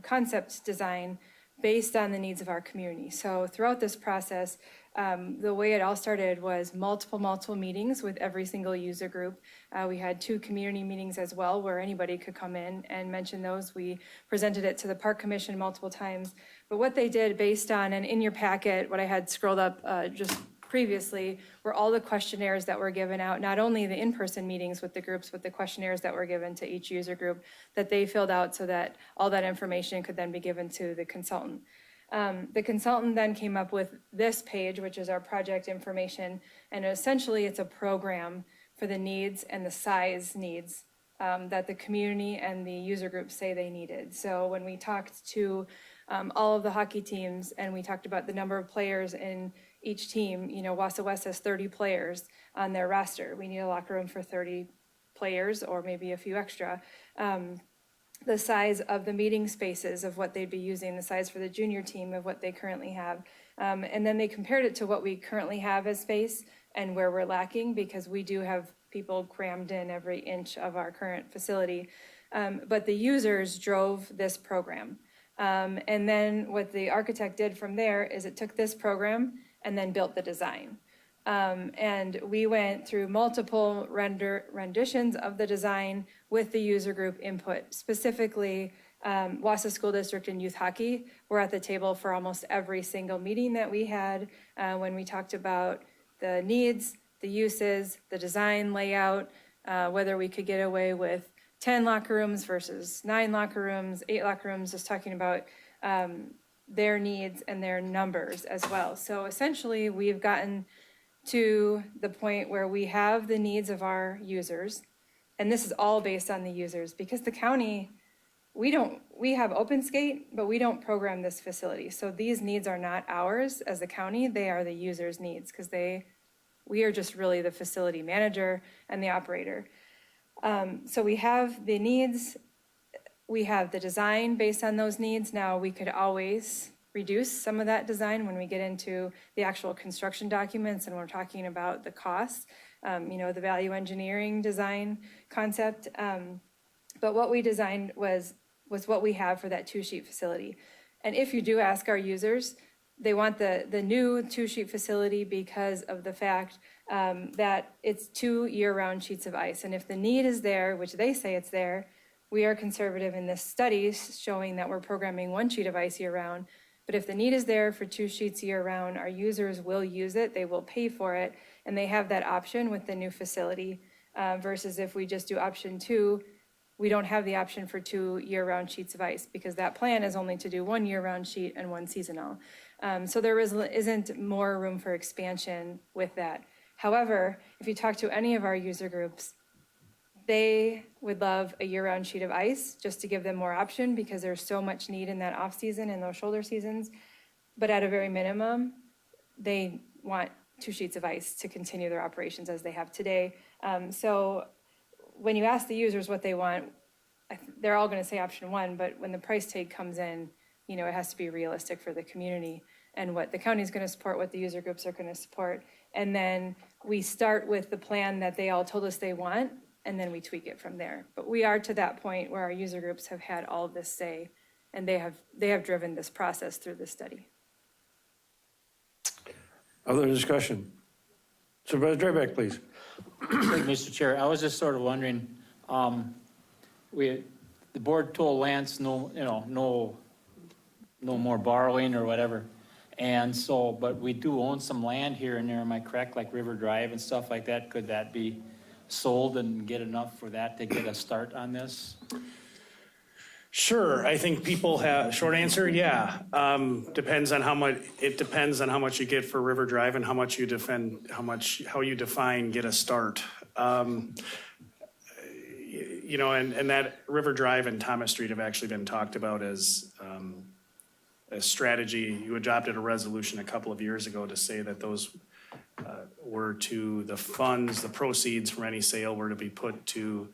concept design based on the needs of our community. So throughout this process, the way it all started was multiple meetings with every single user group. We had 2 community meetings as well where anybody could come in and mention those. We presented it to the Park Commission multiple times. But what they did based on, and in your packet, what I had scrolled up just previously, were all the questionnaires that were given out, not only the in-person meetings with the groups, but the questionnaires that were given to each user group that they filled out so that all that information could then be given to the consultant. The consultant then came up with this page, which is our project information, and essentially it's a program for the needs and the size needs that the community and the user groups say they needed. So when we talked to all of the hockey teams and we talked about the number of players in each team, Wassa West has 30 players on their roster. We need a locker room for 30 players or maybe a few extra. The size of the meeting spaces of what they'd be using, the size for the junior team of what they currently have. And then they compared it to what we currently have as space and where we're lacking, because we do have people crammed in every inch of our current facility. But the users drove this program. And then what the architect did from there is it took this program and then built the design. And we went through multiple renditions of the design with the user group input. Specifically, Wassa School District and Youth Hockey were at the table for almost every single meeting that we had when we talked about the needs, the uses, the design layout, whether we could get away with 10 locker rooms versus 9 locker rooms, 8 locker rooms, just talking about their needs and their numbers as well. So essentially, we've gotten to the point where we have the needs of our users, and this is all based on the users, because the county we have OpenSkate, but we don't program this facility. So these needs are not ours as the county, they are the user's needs, because we are just really the facility manager and the operator. So we have the needs, we have the design based on those needs. Now, we could always reduce some of that design when we get into the actual construction documents and we're talking about the costs, the value engineering design concept. But what we designed was what we have for that 2-sheet facility. And if you do ask our users, they want the new 2-sheet facility because of the fact that it's 2 year-round sheets of ice. And if the need is there, which they say it's there, we are conservative in this study showing that we're programming 1 sheet of ice year-round. But if the need is there for 2 sheets year-round, our users will use it, they will pay for it, and they have that option with the new facility versus if we just do option 2, we don't have the option for 2 year-round sheets of ice because that plan is only to do 1 year-round sheet and 1 seasonal. So there isn't more room for expansion with that. However, if you talk to any of our user groups, they would love a year-round sheet of ice just to give them more option because there's so much need in that off-season and those shoulder seasons. But at a very minimum, they want 2 sheets of ice to continue their operations as they have today. So when you ask the users what they want, they're all going to say option 1, but when the price tag comes in, it has to be realistic for the community and what the county is going to support, what the user groups are going to support. And then we start with the plan that they all told us they want, and then we tweak it from there. But we are to that point where our user groups have had all of this say, and they have driven this process through the study. Other discussion? Supervisor Drabek, please. Mr. Chair, I was just sort of wondering, the board told Lance no more borrowing or whatever. And so, but we do own some land here and there, am I correct? Like River Drive and stuff like that. Could that be sold and get enough for that to get a start on this? Sure, I think people have, short answer, yeah. Depends on how much you get for River Drive and how you define get a start. And that River Drive and Thomas Street have actually been talked about as a strategy. You adopted a resolution a couple of years ago to say that those the proceeds from any sale were to be put to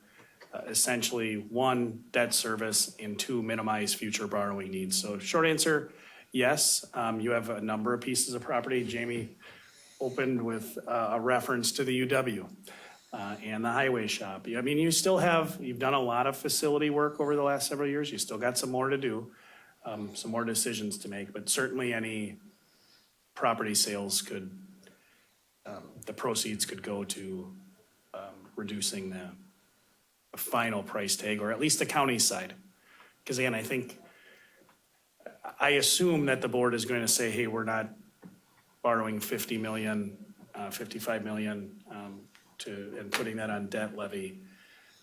essentially 1, debt service, and 2, minimize future borrowing needs. So short answer, yes. You have a number of pieces of property. Jamie opened with a reference to the UW and the highway shop. I mean, you've done a lot of facility work over the last several years. You still got some more to do, some more decisions to make, but certainly any property sales the proceeds could go to reducing the final price tag, or at least the county side. Because again, I assume that the board is going to say, hey, we're not borrowing 50 million, 55 million and putting that on debt levy.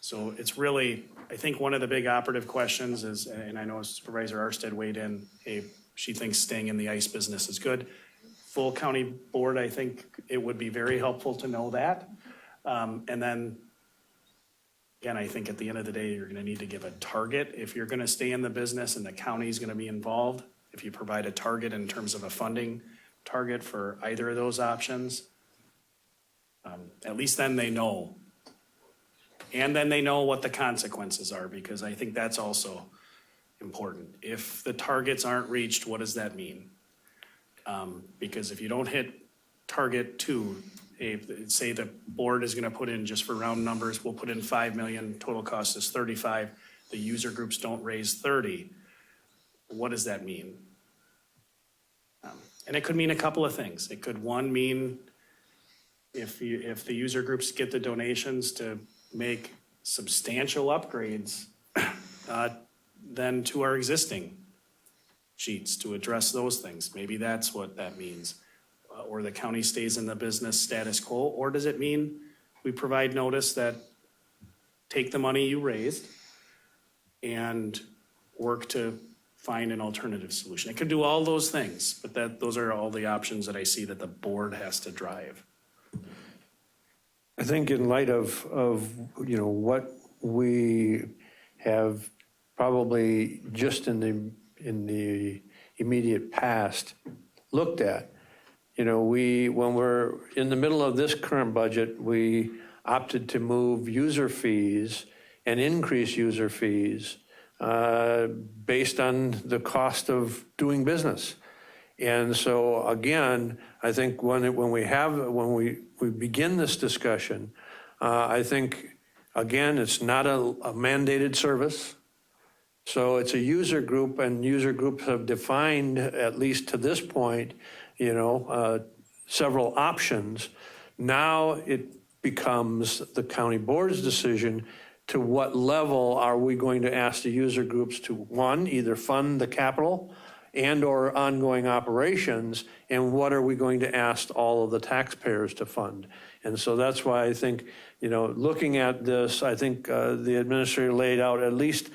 So it's really, I think one of the big operative questions is, and I know Supervisor Arstead weighed in, hey, she thinks staying in the ice business is good. Full county board, I think it would be very helpful to know that. And then, again, I think at the end of the day, you're going to need to give a target. If you're going to stay in the business and the county is going to be involved, if you provide a target in terms of a funding target for either of those options, at least then they know. And then they know what the consequences are, because I think that's also important. If the targets aren't reached, what does that mean? Because if you don't hit target 2, say the board is going to put in, just for round numbers, we'll put in 5 million, total cost is 35. The user groups don't raise 30. What does that mean? And it could mean a couple of things. It could, one, mean if the user groups get the donations to make substantial upgrades then to our existing sheets to address those things. Maybe that's what that means. Or the county stays in the business status quo, or does it mean we provide notice that take the money you raised and work to find an alternative solution? It could do all those things, but those are all the options that I see that the board has to drive. I think in light of what we have probably just in the immediate past looked at. You know, when we're in the middle of this current budget, we opted to move user fees and increase user fees based on the cost of doing business. And so again, I think when we begin this discussion, I think, again, it's not a mandated service. So it's a user group, and user groups have defined, at least to this point, you know, several options. Now it becomes the county board's decision to what level are we going to ask the user groups to, one, either fund the capital and or ongoing operations, and what are we going to ask all of the taxpayers to fund? And so that's why I think, you know, looking at this, I think the administrator laid out at least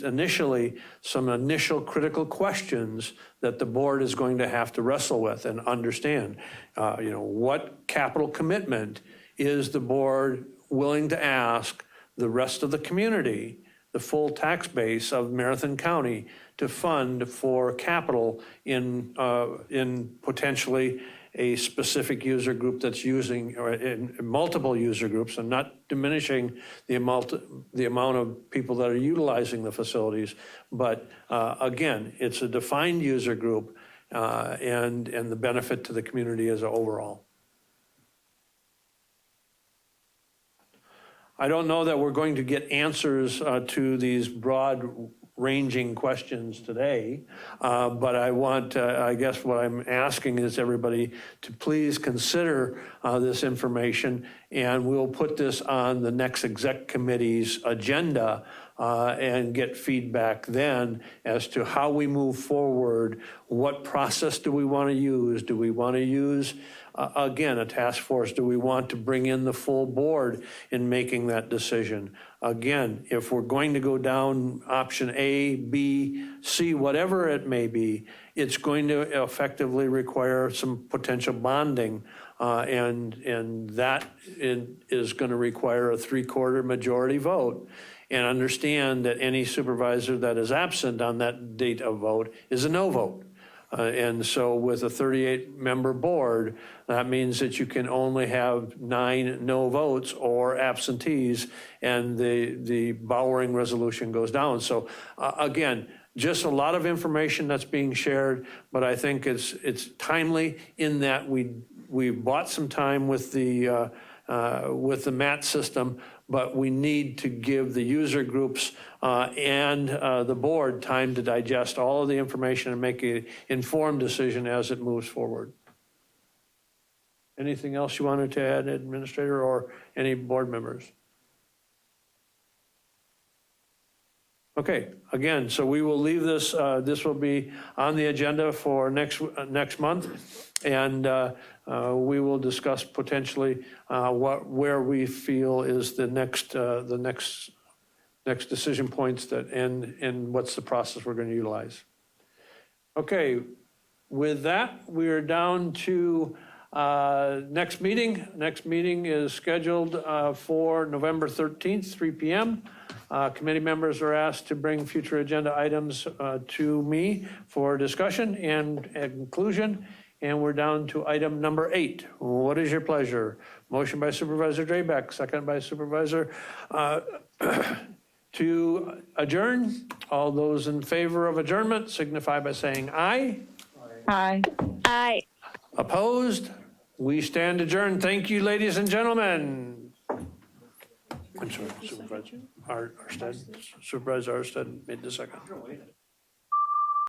initially some initial critical questions that the board is going to have to wrestle with and understand. You know, what capital commitment is the board willing to ask the rest of the community, the full tax base of Marathon County, to fund for capital in potentially a specific user group that's using, or in multiple user groups, and not diminishing the amount of people that are utilizing the facilities. But again, it's a defined user group and the benefit to the community as an overall. I don't know that we're going to get answers to these broad ranging questions today, but I want, I guess what I'm asking is everybody to please consider this information, and we'll put this on the next exec committee's agenda and get feedback then as to how we move forward. What process do we want to use? Do we want to use, again, a task force? Do we want to bring in the full board in making that decision? Again, if we're going to go down option A, B, C, whatever it may be, it's going to effectively require some potential bonding, and that is going to require a 3/4 majority vote. And understand that any supervisor that is absent on that date of vote is a no vote. And so with a 38-member board, that means that you can only have 9 no votes or absentees, and the Bowering resolution goes down. So again, just a lot of information that's being shared, but I think it's timely in that we bought some time with the MAT system, but we need to give the user groups and the board time to digest all of the information and make an informed decision as it moves forward. Anything else you wanted to add, Administrator, or any board members? Okay, again, so we will leave this, this will be on the agenda for next month, and we will discuss potentially where we feel is the next decision points that and what's the process we're going to utilize. Okay, with that, we are down to next meeting. Next meeting is scheduled for November 13th, 3 p.m. Committee members are asked to bring future agenda items to me for discussion and inclusion. And we're down to item number 8. What is your pleasure? Motion by Supervisor Drabek, second by Supervisor to adjourn. All those in favor of adjournment signify by saying aye. Aye. Aye. Opposed? We stand adjourned. Thank you, ladies and gentlemen. I'm sorry, Supervisor Arstead. Supervisor Arstead made the second.